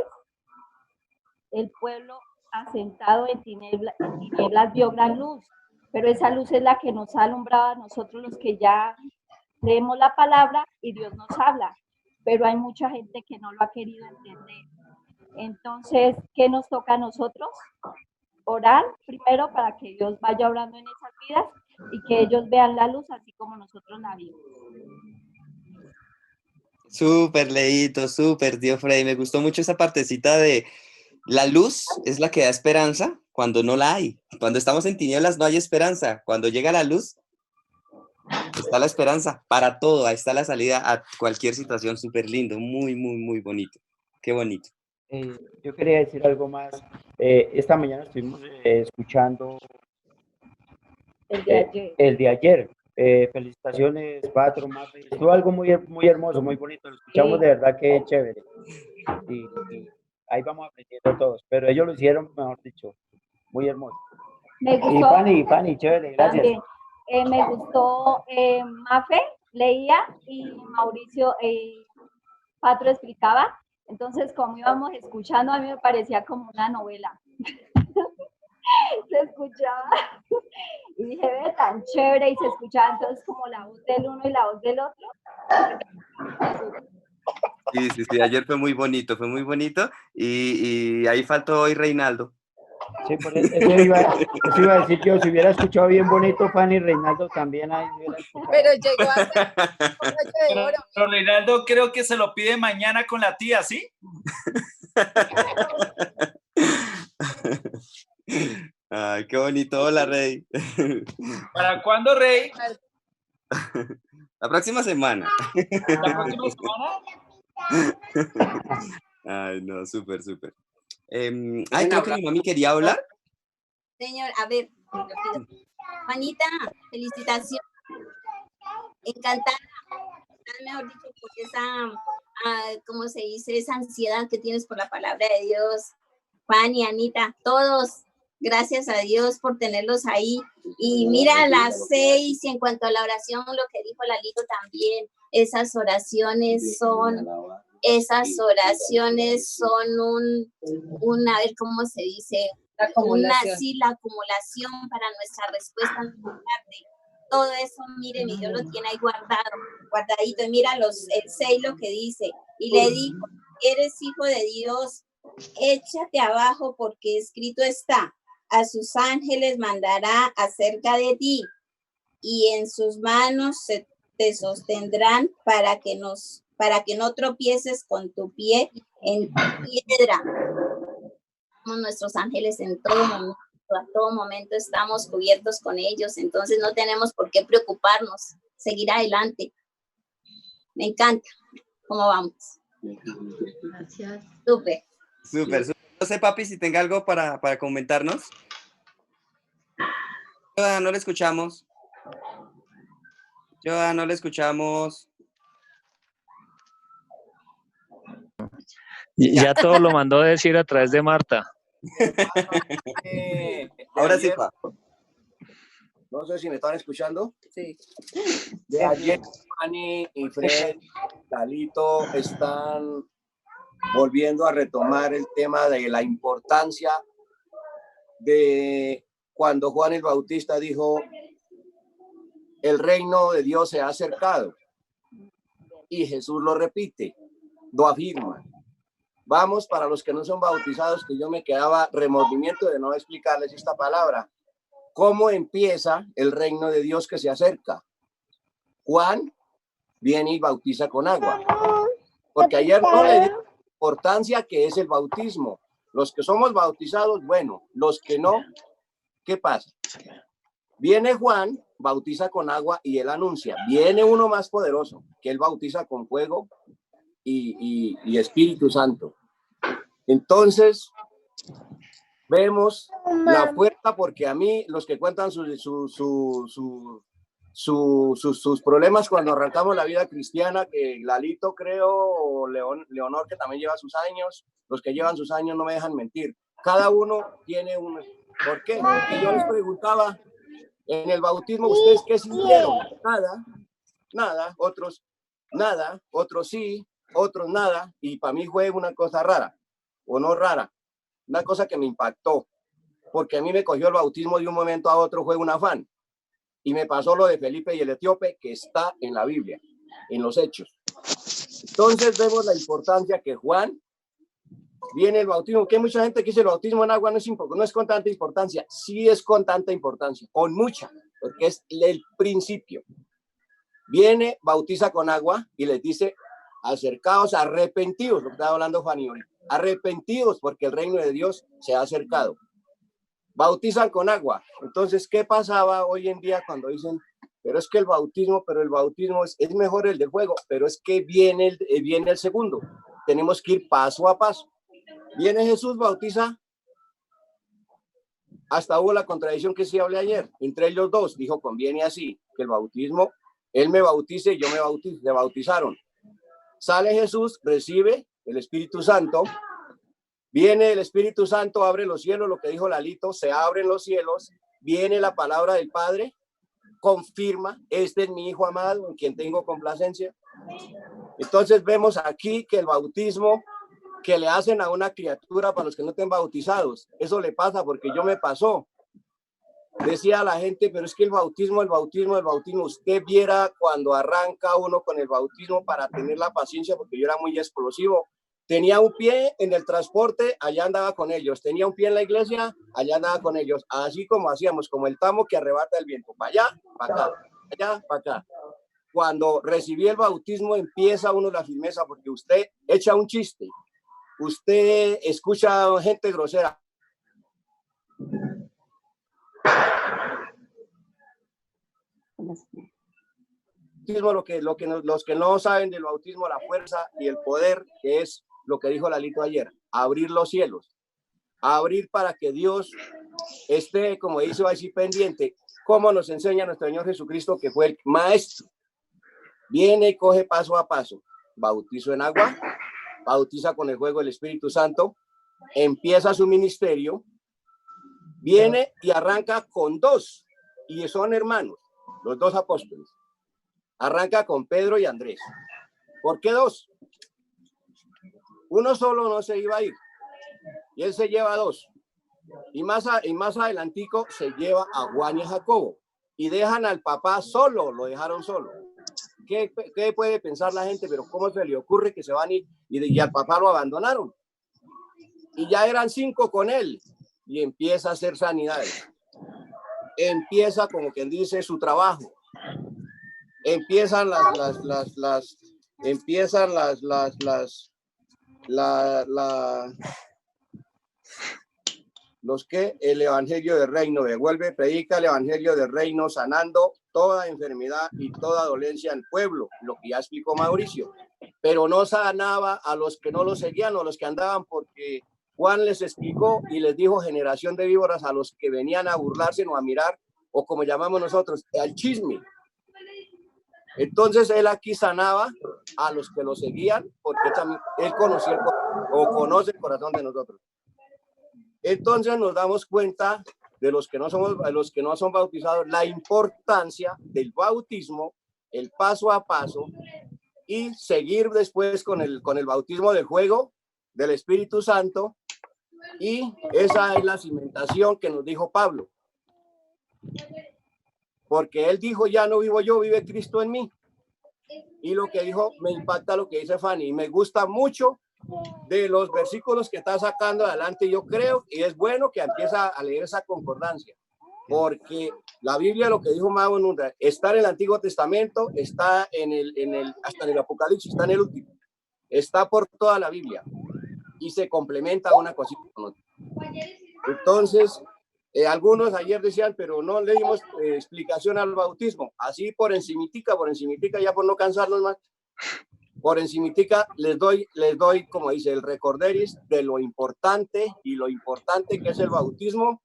el pueblo asentado en tinieblas vio gran luz, pero esa luz es la que nos ha alumbrado a nosotros los que ya leemos la palabra y Dios nos habla, pero hay mucha gente que no lo ha querido entender. Entonces, ¿qué nos toca a nosotros? Orar primero para que Dios vaya obrando en esas vidas y que ellos vean la luz así como nosotros la vimos. Súper, Leito, súper, tío Freddy. Me gustó mucho esa partecita de la luz es la que da esperanza cuando no la hay. Cuando estamos en tinieblas no hay esperanza. Cuando llega la luz, está la esperanza para todo. Ahí está la salida a cualquier situación. Súper lindo, muy, muy, muy bonito. Qué bonito. Yo quería decir algo más. Esta mañana estuvimos escuchando el de ayer. Felicitaciones, Patro, Mafe. Estuvo algo muy, muy hermoso, muy bonito. Lo escuchamos de verdad que chévere. Y ahí vamos aprendiendo todos. Pero ellos lo hicieron, mejor dicho, muy hermoso. Me gustó. Y Fanny, chévere, gracias. También. Me gustó Mafe, leía y Mauricio, Patro explicaba. Entonces, como íbamos escuchando, a mí me parecía como una novela. Se escuchaba y dije, ve, tan chévere, y se escuchaba entonces como la voz del uno y la voz del otro. Sí, sí, sí, ayer fue muy bonito y ahí faltó hoy Reinaldo. Sí, por eso iba a decir yo, si hubiera escuchado bien bonito, Fanny, Reinaldo también ahí hubiera escuchado. Pero llegó hasta de oro. Pero Reinaldo creo que se lo pide mañana con la tía, ¿sí? Ay, qué bonito. Hola, Rey. ¿Para cuándo, Rey? La próxima semana. ¿La próxima semana? Ay, no, súper, súper. Creo que mi mami quería hablar. Señor, a ver, Juanita, felicitaciones. Encantada, mejor dicho, por esa, ¿cómo se dice? Esa ansiedad que tienes por la palabra de Dios. Juan y Anita, todos, gracias a Dios por tenerlos ahí. Y mira, a las 6, y en cuanto a la oración, lo que dijo Lalito también, esas oraciones son a ver, ¿cómo se dice? La acumulación para nuestra respuesta en tarde. Todo eso, mire, mi Dios lo tiene ahí guardadito. Y mira el 6 lo que dice. Y le dijo, eres hijo de Dios, échate abajo porque escrito está, a sus ángeles mandará acerca de ti y en sus manos te sostendrán para que no tropieces con tu pie en piedra. Nuestros ángeles en todo momento, a todo momento estamos cubiertos con ellos, entonces no tenemos por qué preocuparnos, seguir adelante. Me encanta cómo vamos. Gracias. Súper. Súper, súper. No sé, papi, si tenga algo para comentarnos. No le escuchamos. No le escuchamos. Ya todo lo mandó a decir a través de Marta. Ahora sí, pa. No sé si me están escuchando. Sí. De ayer, Fanny y Fred, Lalito están volviendo a retomar el tema de la importancia de cuando Juan el Bautista dijo, el reino de Dios se ha acercado. Y Jesús lo repite, lo afirma. Vamos, para los que no son bautizados, que yo me quedaba remordimiento de no explicarles esta palabra. ¿Cómo empieza el reino de Dios que se acerca? Juan viene y bautiza con agua. Porque ayer no le di importancia que es el bautismo. Los que somos bautizados, bueno, los que no, ¿qué pasa? Viene Juan, bautiza con agua y él anuncia. Viene uno más poderoso, que él bautiza con fuego y Espíritu Santo. Entonces, vemos la puerta, porque a mí los que cuentan su sus problemas cuando arrancamos la vida cristiana, que Lalito creo, o Leonor que también lleva sus años, los que llevan sus años no me dejan mentir. Cada uno tiene un... ¿Por qué? Porque yo les preguntaba, en el bautismo, ¿ustedes qué sintieron? Nada, otros sí, otros nada, y para mí fue una cosa rara, o no rara, una cosa que me impactó, porque a mí me cogió el bautismo de un momento a otro, fue un afán. Y me pasó lo de Felipe y el etíope, que está en la Biblia, en los Hechos. Entonces vemos la importancia que Juan, viene el bautismo, que hay mucha gente que dice el bautismo en agua no es con tanta importancia. Sí es con tanta importancia, con mucha, porque es el principio. Viene, bautiza con agua y les dice, acercaos, arrepentidos, lo que estaba hablando Juan y ahorita, arrepentidos porque el reino de Dios se ha acercado. Bautizan con agua. Entonces, ¿qué pasaba hoy en día cuando dicen, pero es que el bautismo es mejor el del juego, pero es que viene el segundo? Tenemos que ir paso a paso. Viene Jesús, bautiza. Hasta hubo la contradicción que sí hablé ayer. Entre ellos dos, dijo, conviene así, que el bautismo, él me bautice y yo me bautice. Le bautizaron. Sale Jesús, recibe el Espíritu Santo. Viene el Espíritu Santo, abre los cielos, lo que dijo Lalito, se abren los cielos, viene la palabra del Padre, confirma, este es mi Hijo amado, en quien tengo complacencia. Entonces vemos aquí que el bautismo que le hacen a una criatura, para los que no estén bautizados, eso le pasa porque yo me pasó. Decía la gente, pero es que el bautismo, usted viera cuando arranca uno con el bautismo para tener la paciencia, porque yo era muy explosivo. Tenía un pie en el transporte, allá andaba con ellos. Tenía un pie en la iglesia, allá andaba con ellos. Así como hacíamos, como el tamo que arrebata el viento. Para allá, para acá, para allá, para acá. Cuando recibí el bautismo empieza uno la firmeza, porque usted echa un chiste. Usted escucha gente grosera. Los que no saben del bautismo, la fuerza y el poder, que es lo que dijo Lalito ayer, abrir los cielos, abrir para que Dios esté, como dice, va a decir, pendiente, como nos enseña nuestro Señor Jesucristo, que fue el maestro. Viene y coge paso a paso, bautizo en agua, bautiza con el fuego del Espíritu Santo, empieza su ministerio, viene y arranca con dos, y son hermanos, los dos apóstoles. Arranca con Pedro y Andrés. ¿Por qué dos? Uno solo no se iba a ir, y él se lleva dos. Y más adelantico se lleva a Juan y a Jacobo, y dejan al papá solo, lo dejaron solo. ¿Qué puede pensar la gente? Pero ¿cómo se le ocurre que se van y al papá lo abandonaron? Y ya eran 5 con él, y empieza a hacer sanidades. Empieza, como quien dice, su trabajo. Empiezan el evangelio del reino, devuelve, predica el evangelio del reino, sanando toda enfermedad y toda dolencia en el pueblo, lo que ya explicó Mauricio, pero no sanaba a los que no lo seguían o a los que andaban, porque Juan les explicó y les dijo generación de víboras a los que venían a burlarse o a mirar, o como llamamos nosotros, al chisme. Entonces él aquí sanaba a los que lo seguían, porque él conocía o conoce el corazón de nosotros. Entonces nos damos cuenta de los que no son bautizados, la importancia del bautismo, el paso a paso, y seguir después con el bautismo del fuego, del Espíritu Santo, y esa es la cimentación que nos dijo Pablo. Porque él dijo, ya no vivo yo, vive Cristo en mí. Y lo que dijo, me impacta lo que dice Fanny, y me gusta mucho de los versículos que está sacando adelante, yo creo, y es bueno que empieza a leer esa concordancia, porque la Biblia, lo que dijo Mau Nunda, está en el Antiguo Testamento, está hasta en el Apocalipsis, está en el último, está por toda la Biblia, y se complementa una cosita con otra. Entonces, algunos ayer decían, pero no le dimos explicación al bautismo, así por encimitica, ya por no cansarnos más. Por encimitica les doy, como dice, el recorderis de lo importante y lo importante que es el bautismo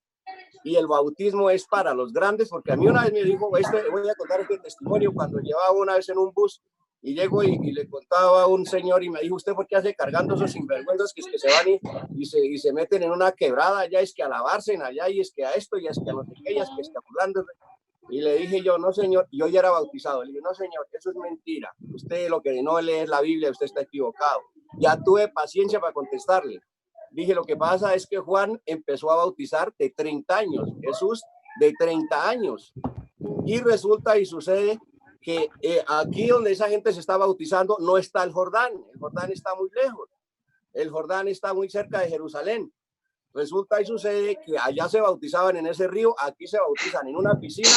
y el bautismo es para los grandes, porque a mí una vez me dijo, voy a contar este testimonio, cuando llevaba una vez en un bus y llego y le contaba a un señor y me dijo, ¿usted por qué hace cargando esos sinvergüenzas que es que se van y se meten en una quebrada, ya es que a lavarse allá y es que a esto y es que a no sé qué, y es que a burlándose? Y le dije yo, no señor, yo ya era bautizado, le dije, no señor, eso es mentira, usted lo que no lee es la Biblia, usted está equivocado. Ya tuve paciencia para contestarle. Dije, lo que pasa es que Juan empezó a bautizar de 30 años, Jesús de 30 años. Y resulta y sucede que aquí donde esa gente se está bautizando no está el Jordán está muy lejos, el Jordán está muy cerca de Jerusalén. Resulta y sucede que allá se bautizaban en ese río, aquí se bautizan en una piscina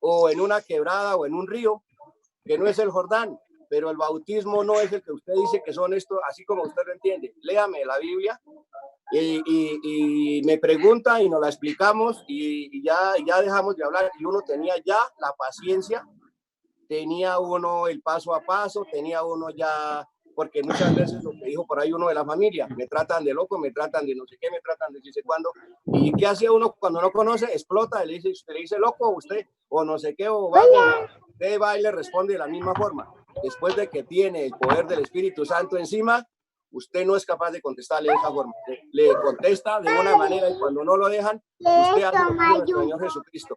o en una quebrada o en un río, que no es el Jordán. Pero el bautismo no es el que usted dice que son estos, así como usted lo entiende. Léame la Biblia y me pregunta y nos la explicamos y ya dejamos de hablar. Y uno tenía ya la paciencia, tenía uno el paso a paso, tenía uno ya, porque muchas veces lo que dijo por ahí uno de la familia, me tratan de loco, me tratan de no sé qué, me tratan de no sé cuándo. ¿Y qué hace uno cuando no conoce? Explota, le dice, usted le dice loco, usted, o no sé qué, o vago, usted va y le responde de la misma forma. Después de que tiene el poder del Espíritu Santo encima, usted no es capaz de contestarle de esa forma. Le contesta de una manera y cuando no lo dejan, usted hace lo que hizo el Señor Jesucristo.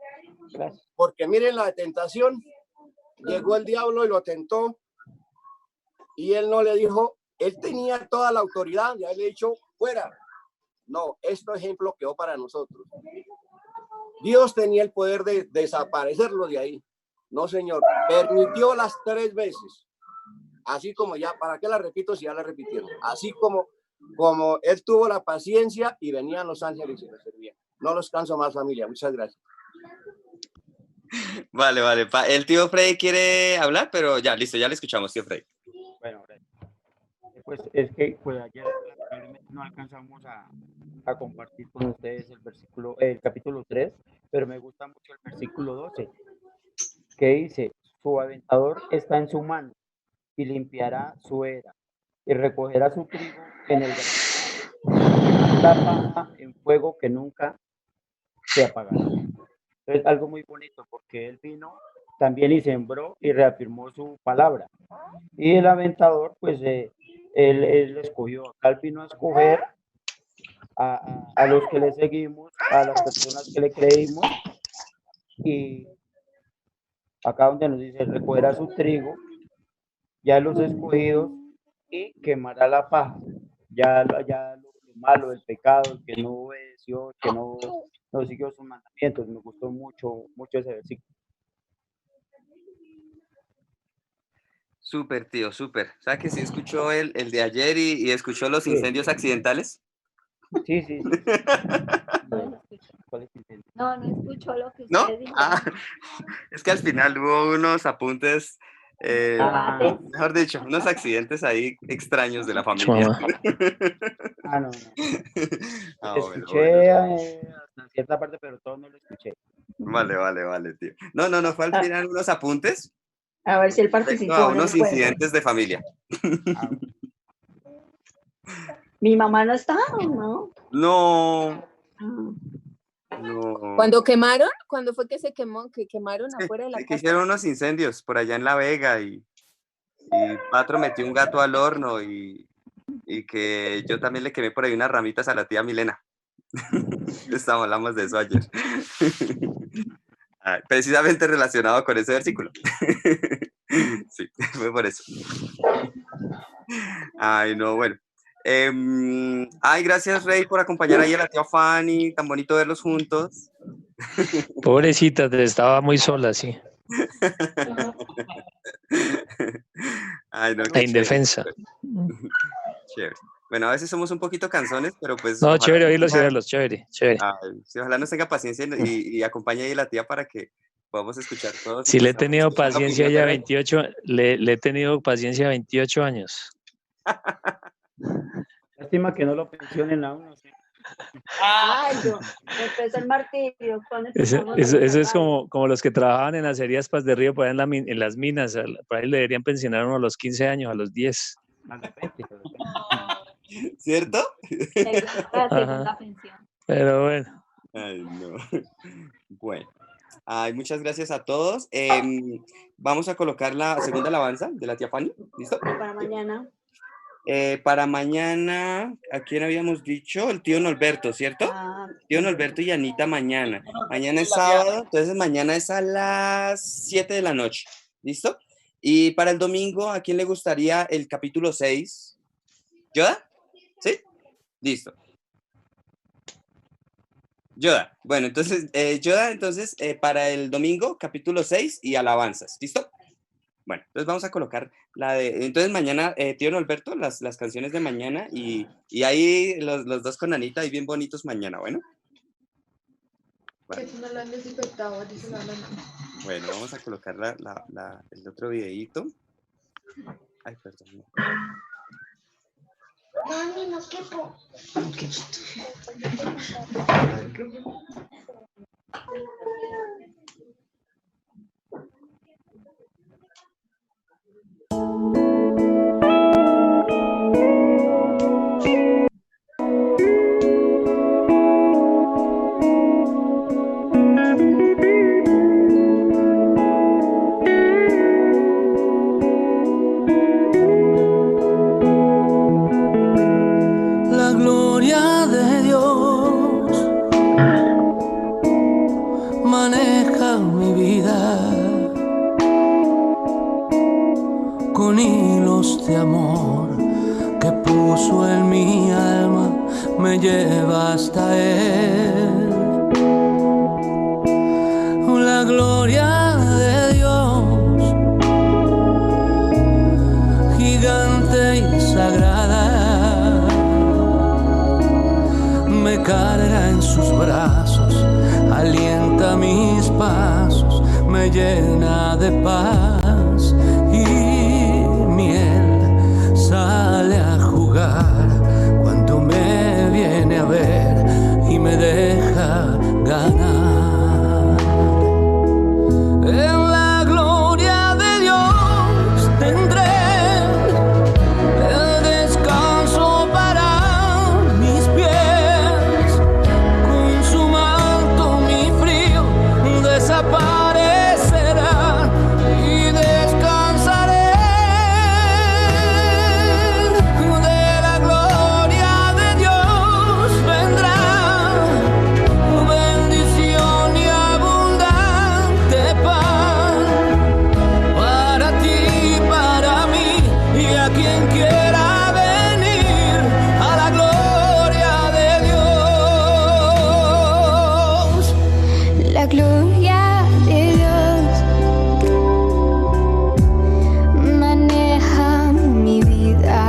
Porque miren la tentación, llegó el diablo y lo tentó y él no le dijo, él tenía toda la autoridad, ya le he dicho, fuera. No, este ejemplo quedó para nosotros. Dios tenía el poder de desaparecerlo de ahí. No, señor, permitió las 3 veces. Así como ya, ¿para qué la repito si ya la repitieron? Así como él tuvo la paciencia y venían los ángeles y lo servían. No los canso más, familia. Muchas gracias. Vale. El tío Freddy quiere hablar, pero ya, listo, ya le escuchamos, tío Freddy. Bueno, pues es que pues ayer no alcanzamos a compartir con ustedes el capítulo 3, pero me gusta mucho el versículo 12, que dice, su aventador está en su mano y limpiará su era y recogerá su trigo en el granero, la paja en fuego que nunca se apagará. Es algo muy bonito porque él vino también y sembró y reafirmó su palabra. Y el aventador, pues él escogió, acá él vino a escoger a los que le seguimos, a las personas que le creímos, y acá donde nos dice, recogerá su trigo, ya los escogidos, y quemará la paja, ya lo malo, el pecado, el que no obedeció, el que no siguió sus mandamientos. Me gustó mucho ese versículo. Súper, tío, súper. ¿Sabes que sí escuchó el de ayer y escuchó los Sí. incendios accidentales? Sí. No, no escucho lo que ¿No? usted dijo. Es que al final hubo unos apuntes, mejor dicho, unos accidentes ahí extraños de la familia. No. Ah, Escuché bueno. hasta cierta parte, pero todo no lo escuché. Vale, tío. No, fue al final unos apuntes. A ver si él Respecto participó a en el unos juego. incidentes de familia. Mi mamá no está, ¿no? No. ¿Cuando quemaron? ¿Cuándo fue que se quemó? Que quemaron afuera de la Que casa. hicieron unos incendios por allá en La Vega y Patro metió un gato al horno y que yo también le quemé por ahí unas ramitas a la tía Milena. Hablamos de eso ayer. Precisamente relacionado con ese versículo. Sí, fue por eso. Ay, no, bueno. Gracias, Rey, por acompañar ahí a la tía Fanny. Tan bonito verlos juntos. Pobrecita, estaba muy sola, sí. Ay, no, E qué indefensa. Chévere. Bueno, a veces somos un poquito cansones, pero pues. No, ojalá chévere oírlos y tenga- verlos, chévere. Ay, sí, ojalá nos tenga paciencia y acompañe ahí a la tía para que podamos escuchar todos. y Si le he pues, tenido escuchar la paciencia opinión de ya Rey. 28, le he tenido paciencia 28 años. Lástima que no lo pensionen a uno. ¿Sí? Ay, yo empezó el martirio. ¿Cuándo Eso empezamos es a como los que trabajaban en las acerías Paz de Río, por ahí en las minas. Por ahí le deberían pensionar a uno a los 15 años, a los 10. ¿Cierto? La segunda Ajá. pensión. Pero bueno, Ay, no. Bueno, ay, muchas gracias a todos. Vamos a colocar la segunda alabanza de la tía Fanny. ¿Listo? Para mañana. Para mañana, ¿a quién habíamos dicho? El tío Norberto, ¿cierto? Tío Norberto y Anita mañana. Mañana es sábado, entonces mañana es a las 7 de la noche. ¿Listo? Y para el domingo, ¿a quién le gustaría el capítulo 6? ¿Yoda? ¿Sí? Listo. Yoda. Bueno, entonces, Yoda, entonces, para el domingo, capítulo 6 y alabanzas. ¿Listo? Bueno, entonces vamos a colocar la de... Entonces mañana, tío Norberto, las canciones de mañana y ahí los dos con Anita, ahí bien bonitos mañana, ¿bueno? Bueno, vamos a colocar el otro videíto. Ay, perdón. Mami, no quepo. La gloria de Dios maneja mi vida con hilos de amor que puso en mi alma, me lleva hasta Él. La gloria de Dios, gigante y sagrada, me carga en sus brazos, alienta mis pasos, me llena de paz y miel sale a jugar cuando me viene a ver y me deja ganar. En la gloria de Dios tendré el descanso para mis pies, con su manto mi frío desaparecerá y descansaré. De la gloria de Dios vendrá bendición y abundante pan para ti, para mí y a quien quiera venir a la gloria de Dios. La gloria de Dios maneja mi vida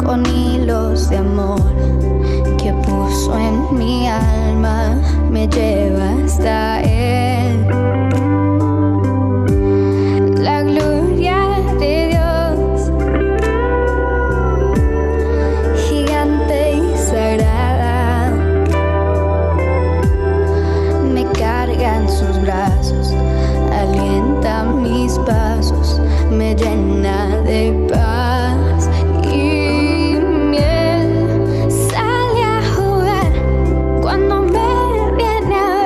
con hilos de amor que puso en mi alma, me lleva hasta Él. La gloria de Dios, gigante y sagrada, me carga en sus brazos, alienta mis pasos, me llena de paz y miel sale a jugar cuando me viene a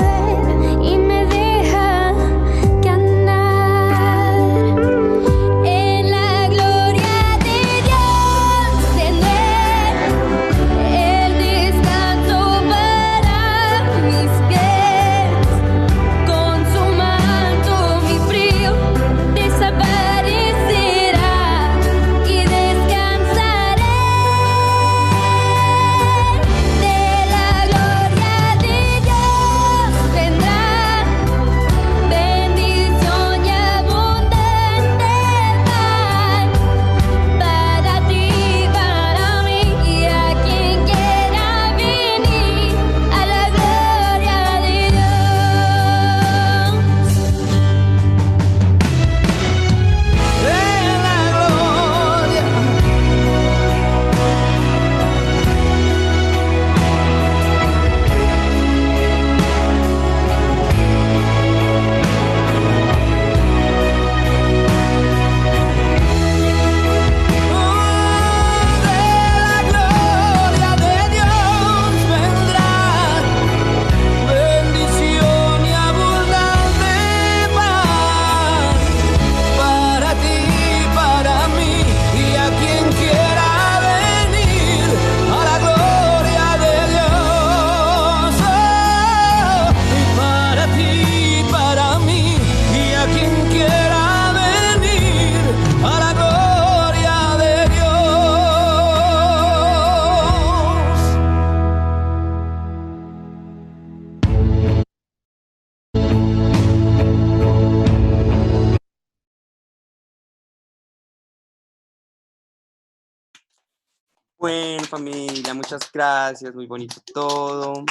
Bueno, familia, muchas gracias, muy bonito todo.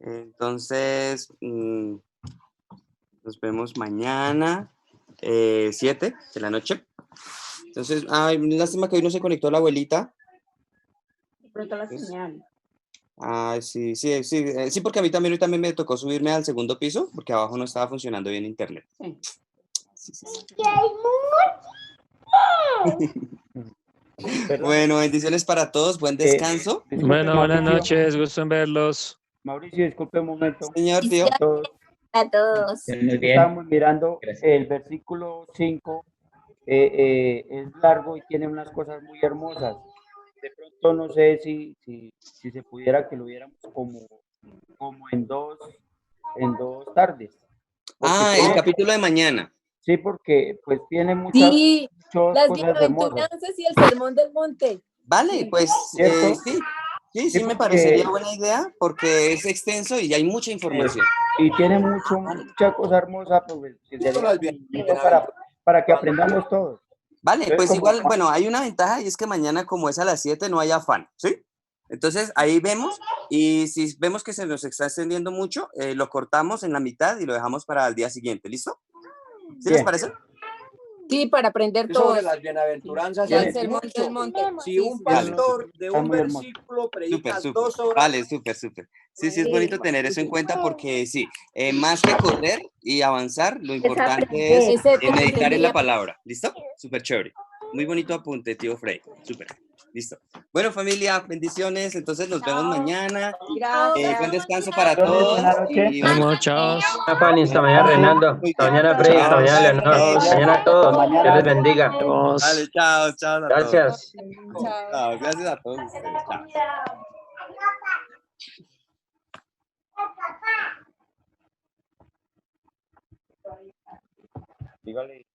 Entonces, nos vemos mañana, 7 de la noche. Entonces, ay, lástima que hoy no se conectó la abuelita. Pronto la señal. Ay, sí, sí, porque a mí también hoy también me tocó subirme al segundo piso, porque abajo no estaba funcionando bien internet. Sí. Bueno, bendiciones para todos, buen descanso. Bueno, buenas noches, gusto en verlos. Mauricio, disculpe un momento. Señor, tío. A todos. Estábamos mirando el versículo 5, es largo y tiene unas cosas muy hermosas. De pronto no sé si se pudiera que lo viéramos como en dos tardes. El capítulo de mañana. Sí, porque pues tiene muchas Las cosas hermosas. bienaventuranzas y el sermón del monte. Vale, pues ¿Cierto? sí, me parecería buena idea porque es extenso y hay mucha información. Y tiene mucha cosa hermosa pues, que sería para que aprendamos todos. Vale, Entonces, pues como- igual, bueno, hay una ventaja y es que mañana como es a las 7 no hay afán, ¿sí? Entonces ahí vemos y si vemos que se nos está extendiendo mucho, lo cortamos en la mitad y lo dejamos para el día siguiente, ¿listo? ¿Sí les parece? Sí, para aprender Es todo. sobre las bienaventuranzas. Y el hay sermón mucho. del monte. Si un pastor de un versículo predica Súper. 2 horas, Vale, súper. Sí, es bonito tener eso en cuenta porque sí, más que correr y avanzar, lo importante es meditar en la palabra. ¿Listo? Súper chévere. Muy bonito apunte, tío Frey. Súper. Listo. Bueno, familia, bendiciones. Entonces nos vemos mañana. Buen descanso para todos. Vamos, chao. Hasta Fanny, hasta mañana Renando, hasta mañana Freddy, hasta mañana Leonor, hasta mañana a todos, Dios les bendiga. Vale, chao a todos. Gracias. Chao, gracias a todos ustedes. Chao. Dígale.